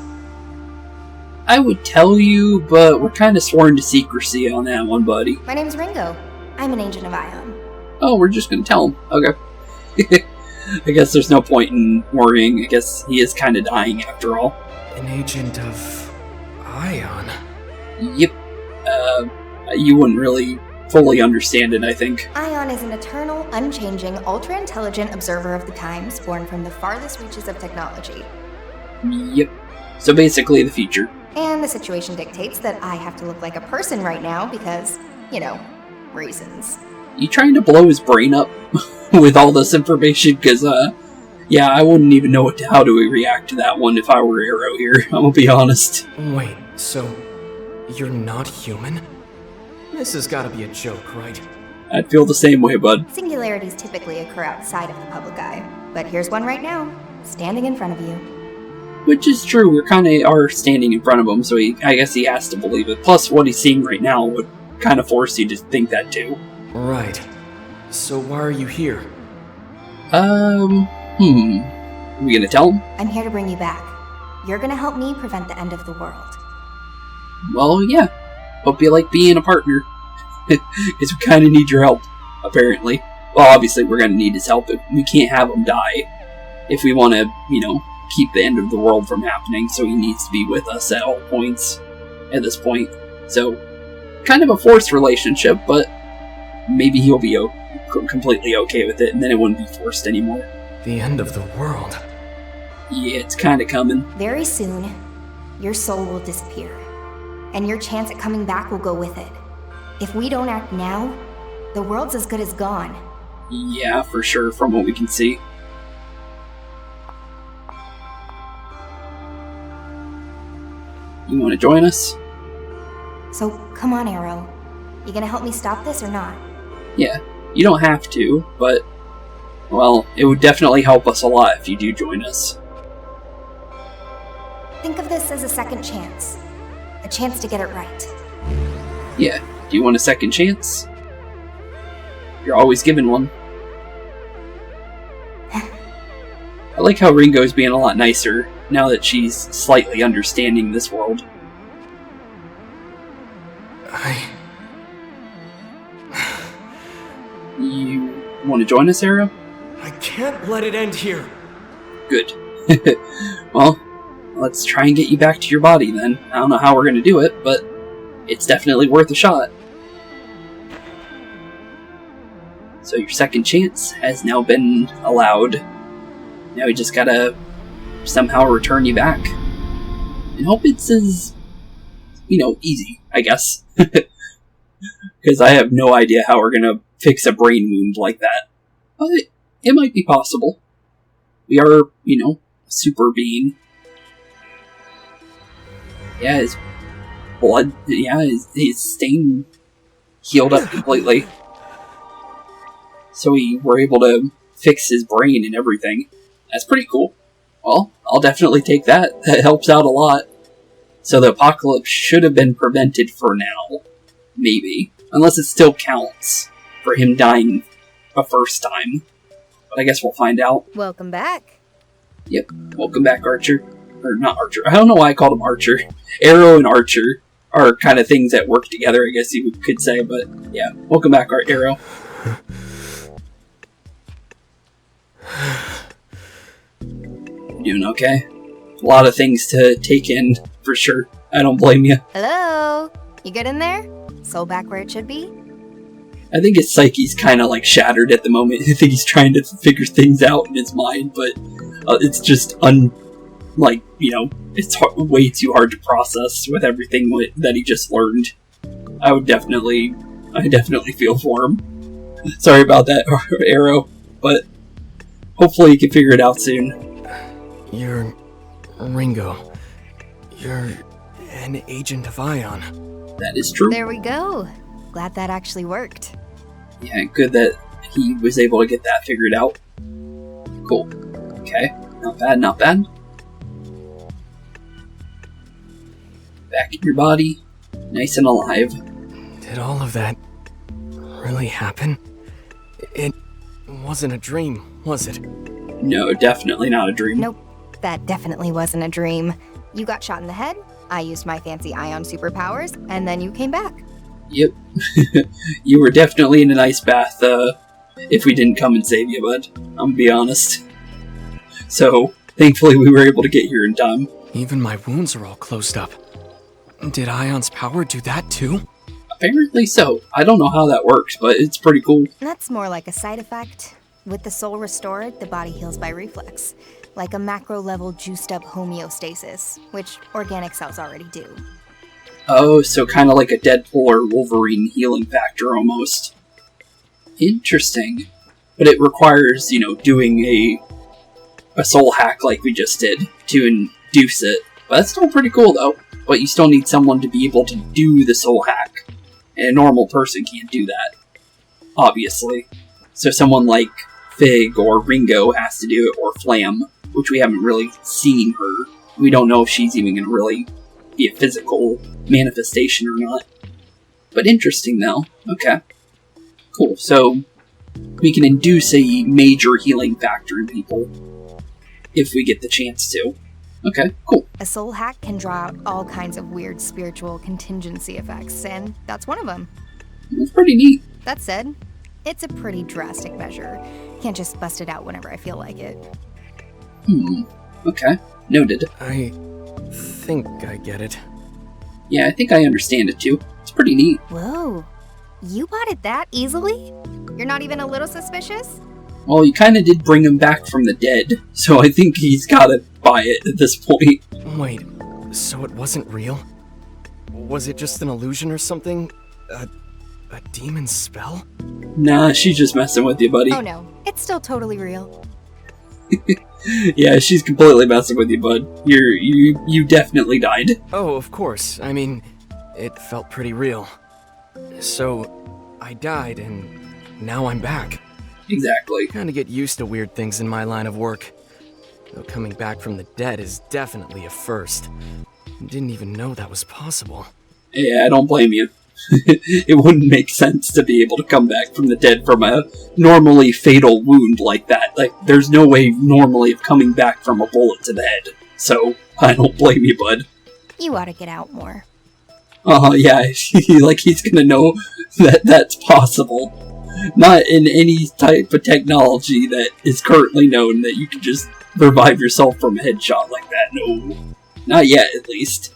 I would tell you, but we're kind of sworn to secrecy on that one, buddy. My name's Ringo. I'm an agent of Aion. Oh, we're just gonna tell him. Okay. I guess there's no point in worrying. I guess he is kind of dying after all. An agent of Aion? Yep. You wouldn't really fully understand it, I think. Aion is an eternal, unchanging, ultra-intelligent observer of the times, born from the farthest reaches of technology. Yep. So basically the future. And the situation dictates that I have to look like a person right now because, reasons. You trying to blow his brain up with all this information? Because, yeah, I wouldn't even know how to react to that one if I were Arrow here, I'm gonna be honest. Wait, so you're not human? This has gotta be a joke, right? I'd feel the same way, bud. Singularities typically occur outside of the public eye, but here's one right now, standing in front of you. Which is true, we kind of are standing in front of him, so I guess he has to believe it. Plus, what he's seeing right now would kind of force you to think that too. Right. So why are you here? Are we gonna tell him? I'm here to bring you back. You're gonna help me prevent the end of the world. Well, yeah. Hope you like being a partner. Because we kind of need your help, apparently. Well, obviously we're gonna need his help, but we can't have him die. If we want to, keep the end of the world from happening, so he needs to be with us at all points at this point. So, kind of a forced relationship, but maybe he'll be completely okay with it, and then it wouldn't be forced anymore. The end of the world? Yeah, it's kind of coming. Very soon, your soul will disappear, and your chance at coming back will go with it. If we don't act now, the world's as good as gone. Yeah, for sure, from what we can see. You want to join us? So, come on, Arrow. You gonna help me stop this or not? Yeah, you don't have to, but, well, it would definitely help us a lot if you do join us. Think of this as a second chance. A chance to get it right. Yeah, do you want a second chance? You're always given one. I like how Ringo's being a lot nicer now that she's slightly understanding this world. You want to join us, Arrow? I can't let it end here. Good. Well, let's try and get you back to your body then. I don't know how we're going to do it, but it's definitely worth a shot. So your second chance has now been allowed. Now we just gotta somehow return you back. And hope it's as, easy, I guess. Because I have no idea how we're gonna fix a brain wound like that. But it might be possible. We are, a super being. Yeah, his blood, his stain healed up completely. So we were able to fix his brain and everything. That's pretty cool. Well, I'll definitely take that. That helps out a lot. So the apocalypse should have been prevented for now. Maybe. Unless it still counts for him dying a first time. But I guess we'll find out. Welcome back. Yep. Welcome back, Archer. Or not Archer. I don't know why I called him Archer. Arrow and Archer are kind of things that work together, I guess you could say. But yeah, welcome back, Arrow. Doing okay? A lot of things to take in, for sure. I don't blame you. Hello? You good in there? Soul back where it should be? I think his psyche's kind of like shattered at the moment. I think he's trying to figure things out in his mind, but it's just it's way too hard to process with everything that he just learned. I definitely feel for him. Sorry about that, Arrow, but hopefully you can figure it out soon. You're Ringo. You're an agent of Aion. That is true. There we go. Glad that actually worked. Yeah, good that he was able to get that figured out. Cool. Okay. Not bad, not bad. Back in your body. Nice and alive. Did all of that really happen? It wasn't a dream, was it? No, definitely not a dream. Nope. That definitely wasn't a dream. You got shot in the head, I used my fancy Aion superpowers, and then you came back. Yep. You were definitely in an ice bath, if we didn't come and save you, bud. I'm gonna be honest. So, thankfully we were able to get here in time. Even my wounds are all closed up. Did Aion's power do that too? Apparently so. I don't know how that works, but it's pretty cool. That's more like a side effect. With the soul restored, the body heals by reflex. Like a macro-level juiced-up homeostasis, which organic cells already do. Oh, so kind of like a Deadpool or Wolverine healing factor, almost. Interesting. But it requires, doing a soul hack like we just did to induce it. But that's still pretty cool, though. But you still need someone to be able to do the soul hack. And a normal person can't do that. Obviously. So someone like Fig or Ringo has to do it, or Flam, which we haven't really seen her. We don't know if she's even going to really be a physical manifestation or not. But interesting, though. Okay. Cool. So, we can induce a major healing factor in people if we get the chance to. Okay, cool. A soul hack can draw out all kinds of weird spiritual contingency effects, and that's one of them. That's pretty neat. That said, it's a pretty drastic measure. Can't just bust it out whenever I feel like it. Okay. Noted. I think I get it. Yeah, I think I understand it too. It's pretty neat. Whoa. You bought it that easily? You're not even a little suspicious? Well, you kind of did bring him back from the dead, so I think he's gotta buy it at this point. Wait, so it wasn't real? Was it just an illusion or something? A demon spell? Nah, she's just messing with you, buddy. Oh no, it's still totally real. Yeah, she's completely messing with you, bud. You definitely died. Oh, of course. I mean, it felt pretty real. So, I died, and now I'm back. Exactly. Kinda get used to weird things in my line of work. Though coming back from the dead is definitely a first. Didn't even know that was possible. Yeah, I don't blame you. It wouldn't make sense to be able to come back from the dead from a normally fatal wound like that. Like, there's no way normally of coming back from a bullet to the head. So, I don't blame you, bud. You ought to get out more. Yeah, like he's gonna know that that's possible. Not in any type of technology that is currently known that you can just revive yourself from a headshot like that. No. Not yet, at least.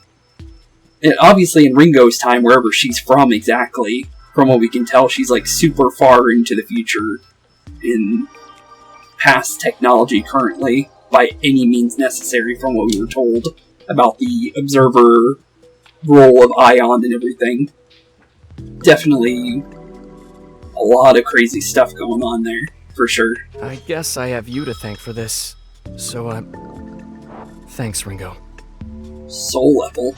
And obviously in Ringo's time, wherever she's from exactly, from what we can tell, she's like super far into the future in past technology currently, by any means necessary from what we were told about the observer role of Aion and everything. Definitely a lot of crazy stuff going on there, for sure. I guess I have you to thank for this. So, thanks, Ringo. Soul level?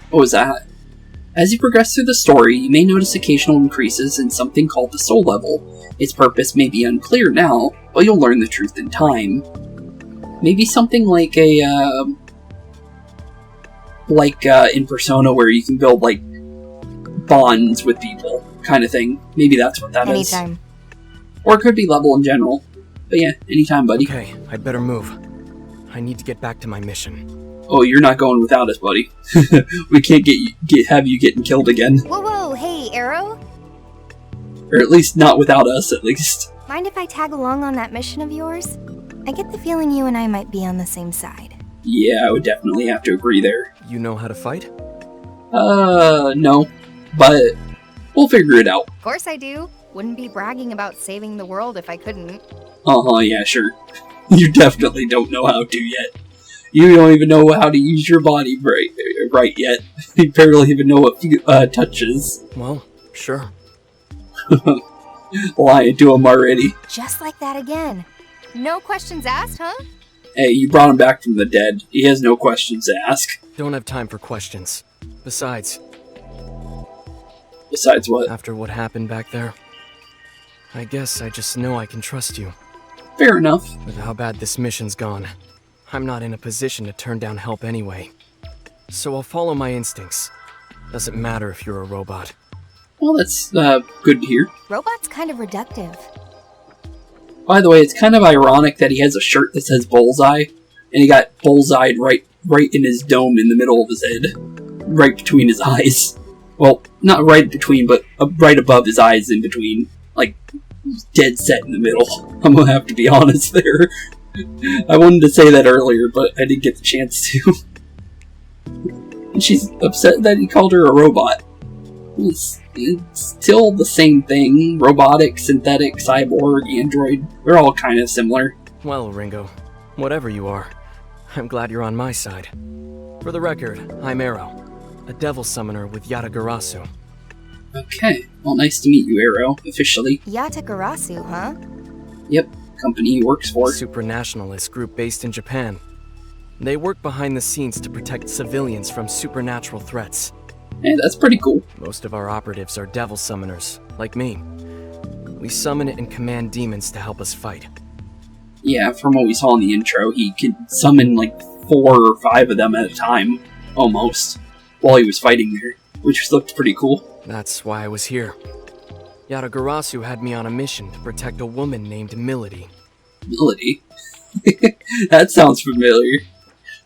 What was that? As you progress through the story, you may notice occasional increases in something called the soul level. Its purpose may be unclear now, but you'll learn the truth in time. Maybe something like in Persona, where you can build, like, bonds with people, kind of thing. Maybe that's what that is. Anytime. Or it could be level in general. But yeah, anytime, buddy. Okay, I'd better move. I need to get back to my mission. Oh, you're not going without us, buddy. We can't have you getting killed again. Whoa, hey, Arrow? Or at least not without us, at least. Mind if I tag along on that mission of yours? I get the feeling you and I might be on the same side. Yeah, I would definitely have to agree there. You know how to fight? No. But we'll figure it out. Of course I do. Wouldn't be bragging about saving the world if I couldn't. Yeah, sure. You definitely don't know how to yet. You don't even know how to use your body right yet. You barely even know what touches. Well, sure. Lying to him already. Just like that again. No questions asked, huh? Hey, you brought him back from the dead. He has no questions to ask. Don't have time for questions. Besides what? After what happened back there, I guess I just know I can trust you. Fair enough. With how bad this mission's gone, I'm not in a position to turn down help anyway. So I'll follow my instincts. Doesn't matter if you're a robot. Well, that's good to hear. Robot's kind of reductive. By the way, it's kind of ironic that he has a shirt that says Bullseye, and he got bullseyed right in his dome in the middle of his head. Right between his eyes. Well, not right between, but right above his eyes in between. Like, dead set in the middle. I'm gonna have to be honest there. I wanted to say that earlier, but I didn't get the chance to. And she's upset that he called her a robot. It's still the same thing. Robotic, synthetic, cyborg, android. We're all kind of similar. Well, Ringo, whatever you are, I'm glad you're on my side. For the record, I'm Arrow, a devil summoner with Yatagarasu. Okay, well, nice to meet you, Arrow, officially. Yatagarasu, huh? Yep, company he works for. A supranationalist group based in Japan. They work behind the scenes to protect civilians from supernatural threats. Hey, that's pretty cool. Most of our operatives are devil summoners, like me. We summon and command demons to help us fight. Yeah, from what we saw in the intro, he could summon like 4 or 5 of them at a time, almost, while he was fighting there, which looked pretty cool. That's why I was here. Yatagarasu had me on a mission to protect a woman named Milady. Milady? That sounds familiar.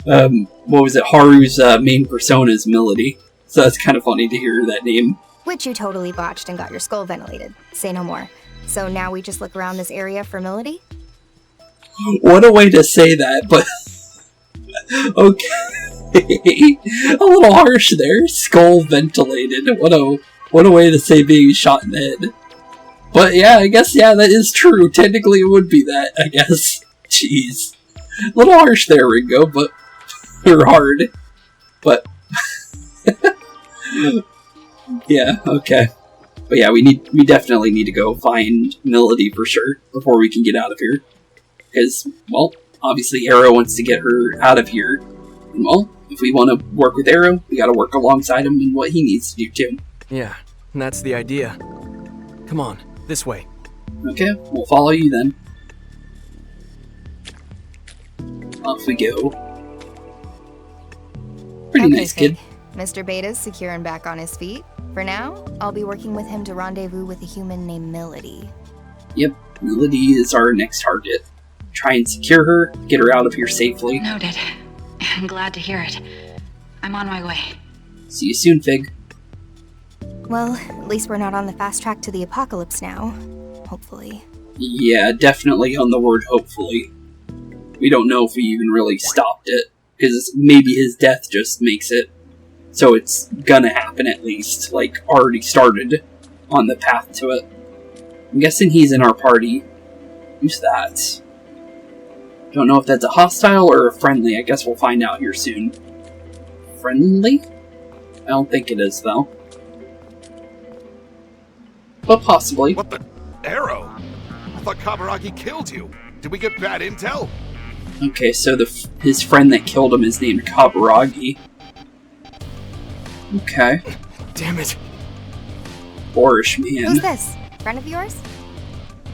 What was it? Haru's main persona is Milady. So that's kind of funny to hear that name. Which you totally botched and got your skull ventilated. Say no more. So now we just look around this area for Milady? What a way to say that, but... okay. A little harsh there. Skull ventilated. What a way to say being shot in the head. But yeah, I guess, yeah, that is true. Technically it would be that, I guess. Jeez. A little harsh there, Ringo, but... or hard. But... yeah, okay. But yeah, we definitely need to go find Milady for sure before we can get out of here. Because, well, obviously Arrow wants to get her out of here. And, well, if we want to work with Arrow, we gotta work alongside him in what he needs to do too. Yeah, that's the idea. Come on, this way. Okay, we'll follow you then. Off we go. Pretty nice kid. Mr. Beta's secure and back on his feet. For now, I'll be working with him to rendezvous with a human named Melody. Yep, Melody is our next target. Try and secure her, get her out of here safely. Noted. I'm glad to hear it. I'm on my way. See you soon, Fig. Well, at least we're not on the fast track to the apocalypse now. Hopefully. Yeah, definitely on the word hopefully. We don't know if he even really stopped it, because maybe his death just makes it so it's gonna happen at least, like, already started on the path to it. I'm guessing he's in our party. Who's that? Don't know if that's a hostile or a friendly. I guess we'll find out here soon. Friendly? I don't think it is, though. But possibly. What the? Arrow? I thought Kaburagi killed you. Did we get bad intel? Okay, so his friend that killed him is named Kaburagi. Okay. Damn it. Boorish man. Who's this? Friend of yours?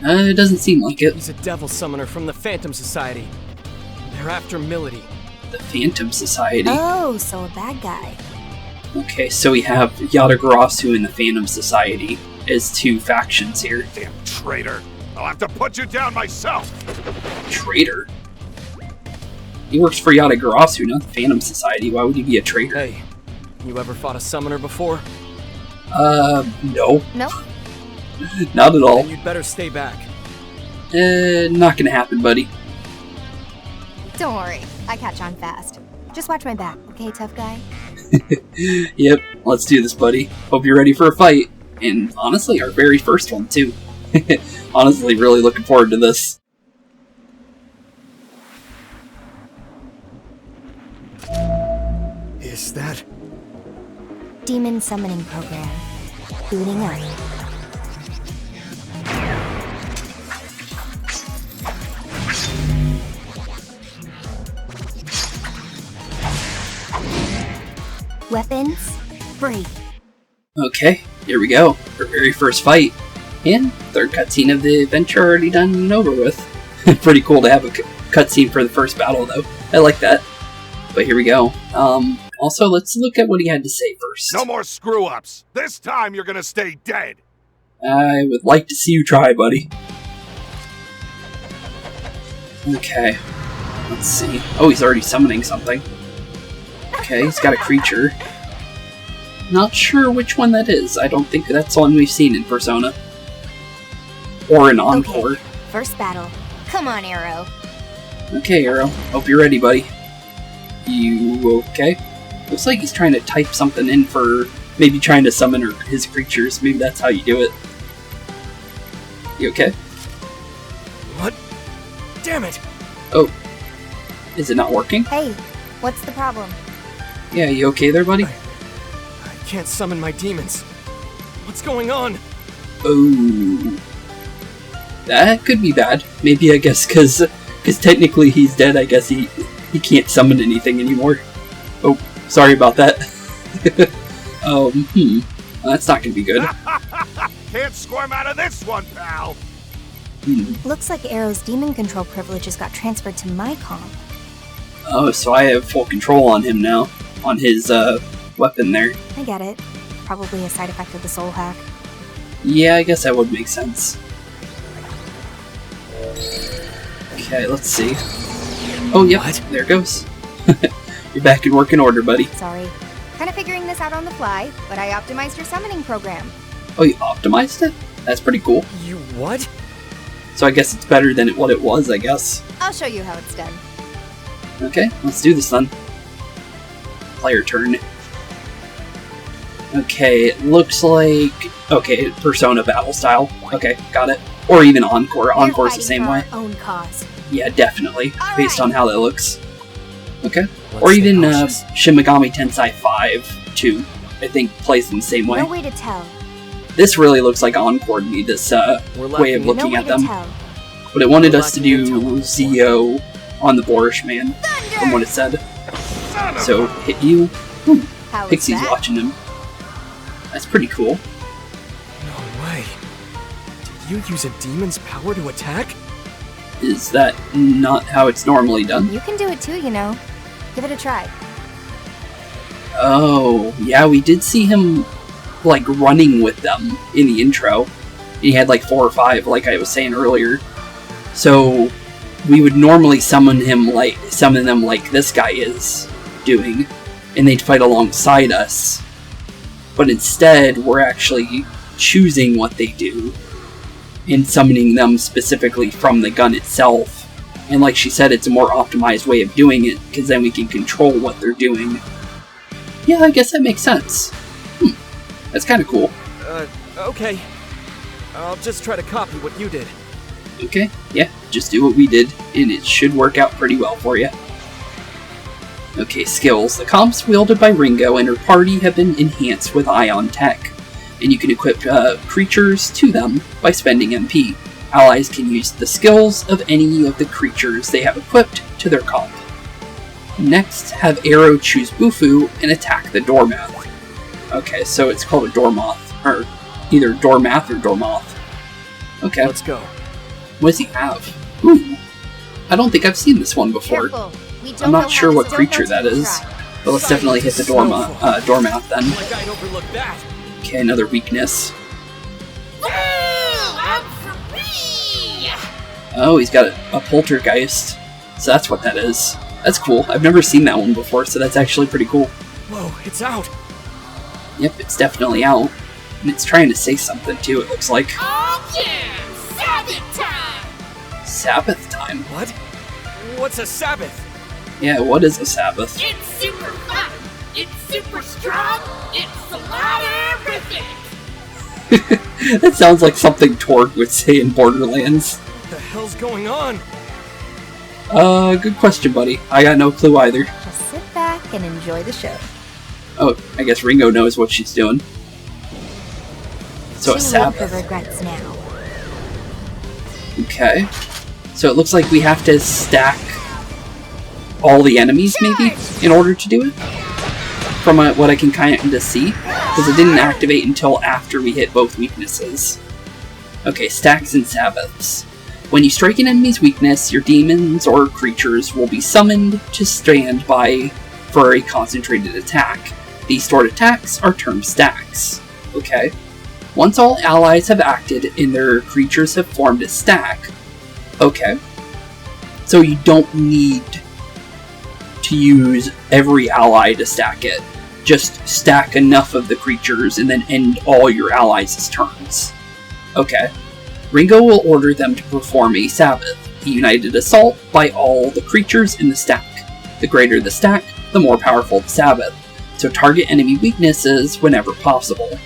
It doesn't seem like it. He's a devil summoner from the Phantom Society. They're after Melody. The Phantom Society. Oh, so a bad guy. Okay, so we have Yatagarasu and the Phantom Society as two factions here. Damn traitor. I'll have to put you down myself. Traitor? He works for Yatagarasu, not the Phantom Society. Why would he be a traitor? Hey, you ever fought a summoner before? No. No? Not at all. Then you'd better stay back. Not gonna happen, buddy. Don't worry, I catch on fast. Just watch my back, okay, tough guy? Yep, let's do this, buddy. Hope you're ready for a fight. And honestly, our very first one, too. Honestly, really looking forward to this. Is that... Demon summoning program. Booting up. Weapons, free. Okay, here we go. Our very first fight. And third cutscene of the adventure already done and over with. Pretty cool to have a cutscene for the first battle, though. I like that. But here we go. Also, let's look at what he had to say first. No more screw-ups. This time you're gonna stay dead. I would like to see you try, buddy. Okay. Let's see. Oh, he's already summoning something. Okay, he's got a creature. Not sure which one that is. I don't think that's one we've seen in Persona. Or in Encore. Okay, first battle. Come on, Arrow. Okay, Arrow. Hope you're ready, buddy. You okay? Looks like he's trying to type something in for maybe trying to summon his creatures. Maybe that's how you do it. You okay? What? Damn it! Oh. Is it not working? Hey, what's the problem? Yeah, you okay there, buddy? I can't summon my demons. What's going on? Oh. That could be bad. Maybe, I guess, because technically he's dead, I guess he can't summon anything anymore. Oh, sorry about that. That's not gonna be good. Can't squirm out of this one, pal. Looks like Arrow's demon control privileges got transferred to my comp. Oh, so I have full control on him now. On his, weapon there. I get it. Probably a side effect of the soul hack. Yeah, I guess that would make sense. Okay, let's see. Oh, yeah, there it goes. You're back in working order, buddy. Sorry. Kind of figuring this out on the fly, but I optimized your summoning program. Oh, you optimized it? That's pretty cool. You what? So I guess it's better than what it was, I guess. I'll show you how it's done. Okay, let's do this then. Player turn. Okay, it looks like... Okay, Persona battle style. Okay, got it. Or even Encore. Encore's the same way. Our own cause. Yeah, definitely. Based on how that looks. Okay. Let's or even stay cautious. Shin Megami Tensei 5 2, I think, plays in the same way. No way to tell. This really looks like Encore to me, this way of looking at them. But it wanted us to do Zio on the Boorish man, from what it said. So, hit you. Ooh, Pixie's watching him. That's pretty cool. No way. Did You use a demon's power to attack? Is that not how it's normally done? You can do it too, you know. Give it a try. Oh, yeah, we did see him, like, running with them in the intro. He had, like, 4 or 5, like I was saying earlier. So, we would normally summon them like this guy is doing, and they'd fight alongside us. But instead, we're actually choosing what they do, and summoning them specifically from the gun itself. And like she said, it's a more optimized way of doing it, because then we can control what they're doing. Yeah, I guess that makes sense. That's kind of cool. Okay. I'll just try to copy what you did. Okay, yeah, just do what we did, and it should work out pretty well for you. Okay, skills. The comps wielded by Ringo and her party have been enhanced with Aion tech, and you can equip creatures to them by spending MP. Allies can use the skills of any of the creatures they have equipped to their comp. Next, have Arrow choose Bufu and attack the Dormoth. Okay, so it's called a Dormoth, or either Dormath or Dormoth. Okay. Let's go. What does he have? Ooh. I don't think I've seen this one before. I'm not sure what creature that is, but let's definitely hit the Dormoth then. Like I'd overlook that. Okay, another weakness. Oh, he's got a poltergeist. So that's what that is. That's cool. I've never seen that one before, so that's actually pretty cool. Whoa, it's out! Yep, it's definitely out. And it's trying to say something too, it looks like. Oh yeah! Sabbath time! Sabbath time? What? What's a Sabbath? Yeah, what is a Sabbath? It's super fun! It's super strong! It's a lot of everything! That sounds like something Torg would say in Borderlands. What the hell's going on? Good question, buddy. I got no clue either. Just sit back and enjoy the show. Oh, I guess Ringo knows what she's doing. So a Sabbath. For regrets now. Okay. So it looks like we have to stack all the enemies, maybe, in order to do it? From what I can kind of see. Because it didn't activate until after we hit both weaknesses. Okay, stacks and Sabbaths. When you strike an enemy's weakness, your demons or creatures will be summoned to stand by for a concentrated attack. These stored attacks are termed stacks. Okay. Once all allies have acted and their creatures have formed a stack. Okay. So you don't need to use every ally to stack it. Just stack enough of the creatures and then end all your allies' turns. Okay. Ringo will order them to perform a Sabbath, a united assault by all the creatures in the stack. The greater the stack, the more powerful the Sabbath, so target enemy weaknesses whenever possible.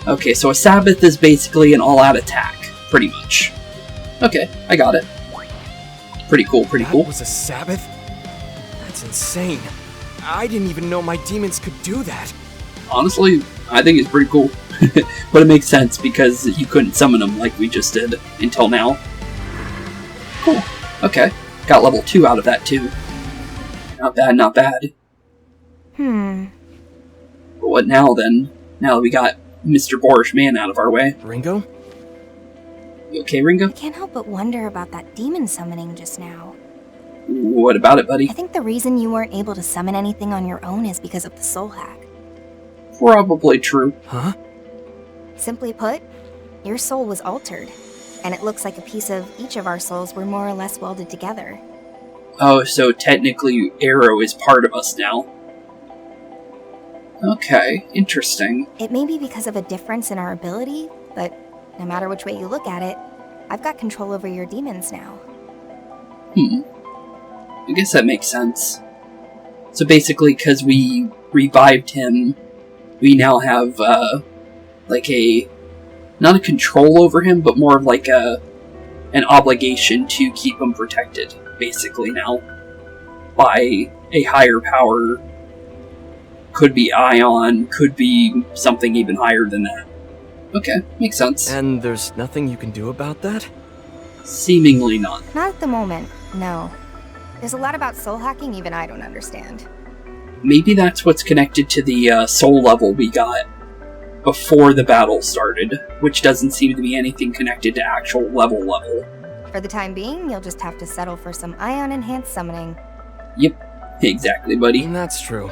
Okay, so a Sabbath is basically an all-out attack, pretty much. Okay, I got it. Pretty cool, pretty cool. That was a Sabbath? That's insane. I didn't even know my demons could do that. Honestly, I think it's pretty cool. But it makes sense because you couldn't summon them like we just did until now. Cool. Okay. Got level 2 out of that too. Not bad, not bad. But what now then? Now that we got Mr. Boorish Man out of our way. Ringo? You okay, Ringo? I can't help but wonder about that demon summoning just now. What about it, buddy? I think the reason you weren't able to summon anything on your own is because of the soul hack. Probably true. Huh? Simply put, your soul was altered, and it looks like a piece of each of our souls were more or less welded together. Oh, so technically Arrow is part of us now. Okay, interesting. It may be because of a difference in our ability, but no matter which way you look at it, I've got control over your demons now. I guess that makes sense. So basically, because we revived him, we now have, like not a control over him, but more of like an obligation to keep him protected, basically now, by a higher power. Could be Aion, could be something even higher than that. Okay, makes sense. And there's nothing you can do about that? Seemingly not. Not at the moment, no. There's a lot about soul hacking even I don't understand. Maybe that's what's connected to the soul level we got. before the battle started, which doesn't seem to be anything connected to actual level. For the time being, you'll just have to settle for some Aion-enhanced summoning. Yep, exactly, buddy. And that's true.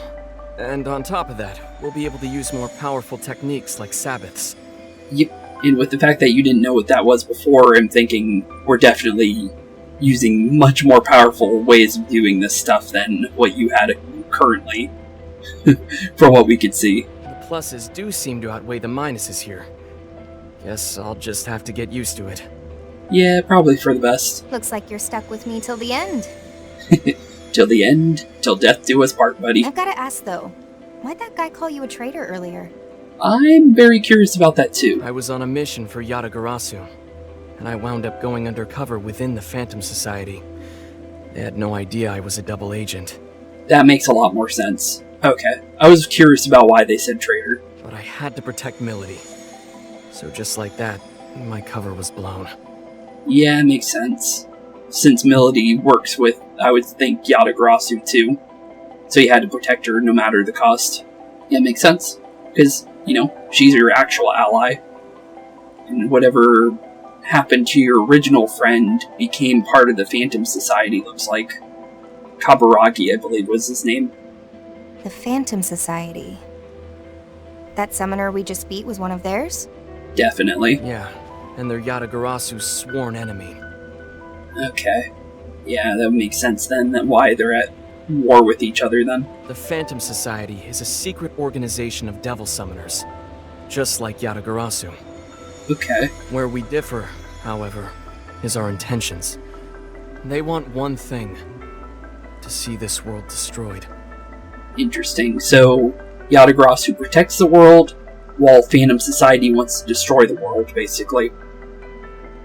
And on top of that, we'll be able to use more powerful techniques like Sabbaths. Yep, and with the fact that you didn't know what that was before, I'm thinking we're definitely using much more powerful ways of doing this stuff than what you had currently, from what we could see. The pluses do seem to outweigh the minuses here. Guess I'll just have to get used to it. Yeah, probably for the best. Looks like you're stuck with me till the end. Till the end, till death do us part, buddy. I've gotta ask though, why'd that guy call you a traitor earlier? I'm very curious about that too. I was on a mission for Yatagarasu, and I wound up going undercover within the Phantom Society. They had no idea I was a double agent. That makes a lot more sense. Okay, I was curious about why they said traitor. But I had to protect Milady. So just like that, my cover was blown. Yeah, makes sense. Since Milady works with, I would think, Yatagarasu too. So you had to protect her no matter the cost. Yeah, makes sense. Because, you know, she's your actual ally. And whatever happened to your original friend became part of the Phantom Society, looks like. Kaburagi, I believe, was his name. The Phantom Society. That summoner we just beat was one of theirs? Definitely. Yeah, and they're Yatagarasu's sworn enemy. Okay. Yeah, that would make sense then, that why they're at war with each other then. The Phantom Society is a secret organization of devil summoners, just like Yatagarasu. Okay. Where we differ, however, is our intentions. They want one thing: to see this world destroyed. Interesting. So, Yatagarasu protects the world, while Phantom Society wants to destroy the world, basically.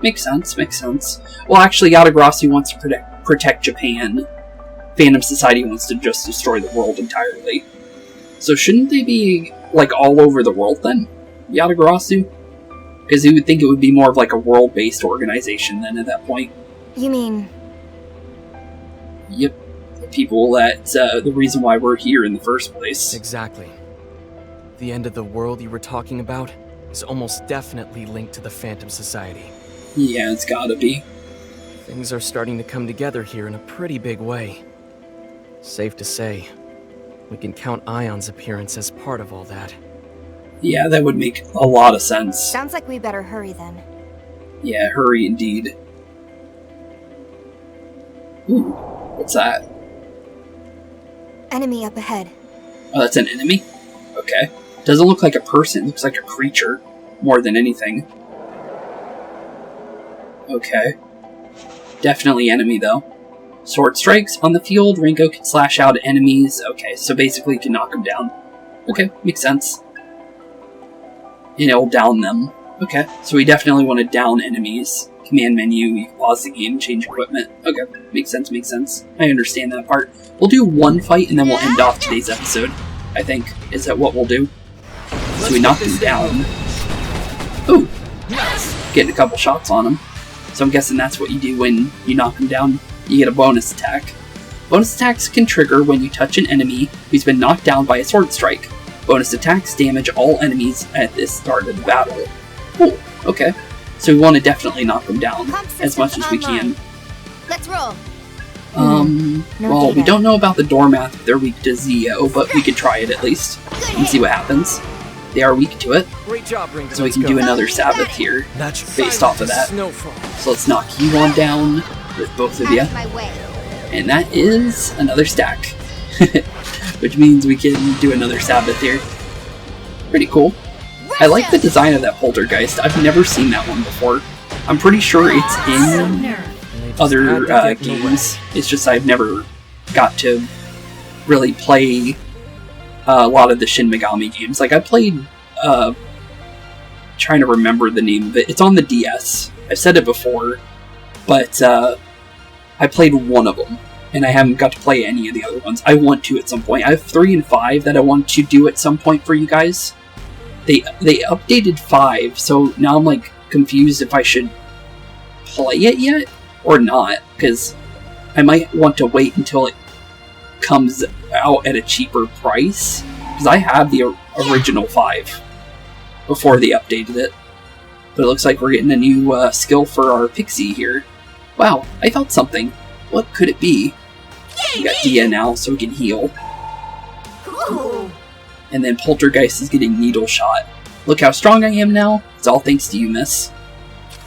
Makes sense, makes sense. Well, actually, Yatagarasu wants to protect Japan. Phantom Society wants to just destroy the world entirely. So shouldn't they be, like, all over the world, then? Yatagarasu? Because you would think it would be more of, like, a world-based organization, then, at that point. You mean... Yep. The people that, the reason why we're here in the first place. Exactly. The end of the world you were talking about is almost definitely linked to the Phantom Society. Yeah, it's gotta be. Things are starting to come together here in a pretty big way. Safe to say, we can count Aion's appearance as part of all that. Yeah, that would make a lot of sense. Sounds like we better hurry then. Yeah, hurry indeed. Ooh, what's that? Enemy up ahead. Oh, that's an enemy? Okay. Doesn't look like a person, looks like a creature, more than anything. Okay. Definitely enemy, though. Sword strikes. On the field, Ringo can slash out at enemies. Okay, so basically you can knock them down. Okay, makes sense. And it'll down them. Okay, so we definitely want to down enemies. Command menu, you can pause the game, change equipment. Okay, makes sense, makes sense. I understand that part. We'll do one fight and then we'll end off today's episode, I think. Is that what we'll do? So we knock them down. Ooh! Getting a couple shots on them. So I'm guessing that's what you do when you knock them down. You get a bonus attack. Bonus attacks can trigger when you touch an enemy who's been knocked down by a sword strike. Bonus attacks damage all enemies at the start of the battle. Cool, okay. So we want to definitely knock them down as much as we can. Let's roll. Well, we don't know about the doormat if they're weak to Zio, but we could try it at least and see what happens. They are weak to it, Great job, Ringo. so we can do another Sabbath here based off of that. Snowfall. So let's knock you on down with both of you. And that is another stack. Which means we can do another Sabbath here. Pretty cool. I like the design of that poltergeist. I've never seen that one before. I'm pretty sure it's in other games. It's just I've never got to really play a lot of the Shin Megami games. Like I played, trying to remember the name of it. It's on the DS. I've said it before, but I played one of them, and I haven't got to play any of the other ones. I want to at some point. I have 3 and 5 that I want to do at some point for you guys. They updated 5, so now I'm like confused if I should play it yet or not, because I might want to wait until it comes out at a cheaper price, because I have the original 5. before they updated it. But it looks like we're getting a new skill for our pixie here. Wow, I felt something. What could it be? We got Dia now, so we can heal. Cool. And then Poltergeist is getting needle shot. Look how strong I am now. It's all thanks to you, miss.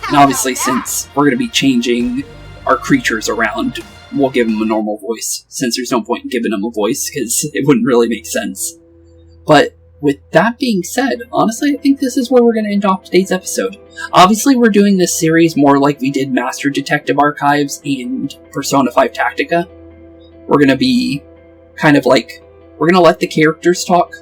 And obviously, since we're going to be changing our creatures around, we'll give them a normal voice, since there's no point in giving them a voice, because it wouldn't really make sense. But with that being said, honestly, I think this is where we're going to end off today's episode. Obviously, we're doing this series more like we did Master Detective Archives and Persona 5 Tactica. We're going to be kind of like, we're going to let the characters talk,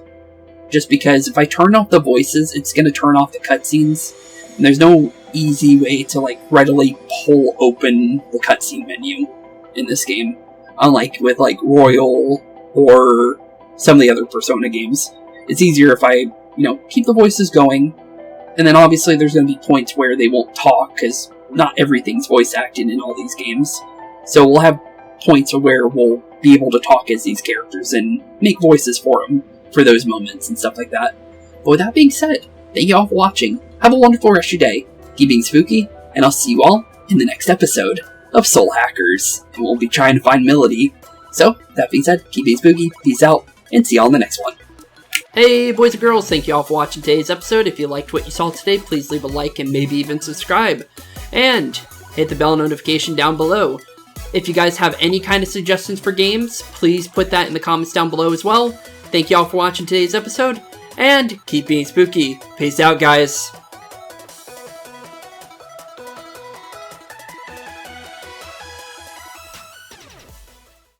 just because if I turn off the voices, it's going to turn off the cutscenes, and there's no easy way to like readily pull open the cutscene menu in this game, unlike with like Royal or some of the other Persona games. It's easier if I, keep the voices going, and then obviously there's going to be points where they won't talk, because not everything's voice acted in all these games. So we'll have points where we'll be able to talk as these characters and make voices for them for those moments and stuff like that. But with that being said, thank you all for watching. Have a wonderful rest of your day. Keep being spooky, and I'll see you all in the next episode of Soul Hackers. And we'll be trying to find Melody. So, that being said, keep being spooky, peace out, and see y'all in the next one. Hey boys and girls, thank you all for watching today's episode. If you liked what you saw today, please leave a like and maybe even subscribe. And hit the bell notification down below. If you guys have any kind of suggestions for games, please put that in the comments down below as well. Thank you all for watching today's episode, and keep being spooky. Peace out, guys.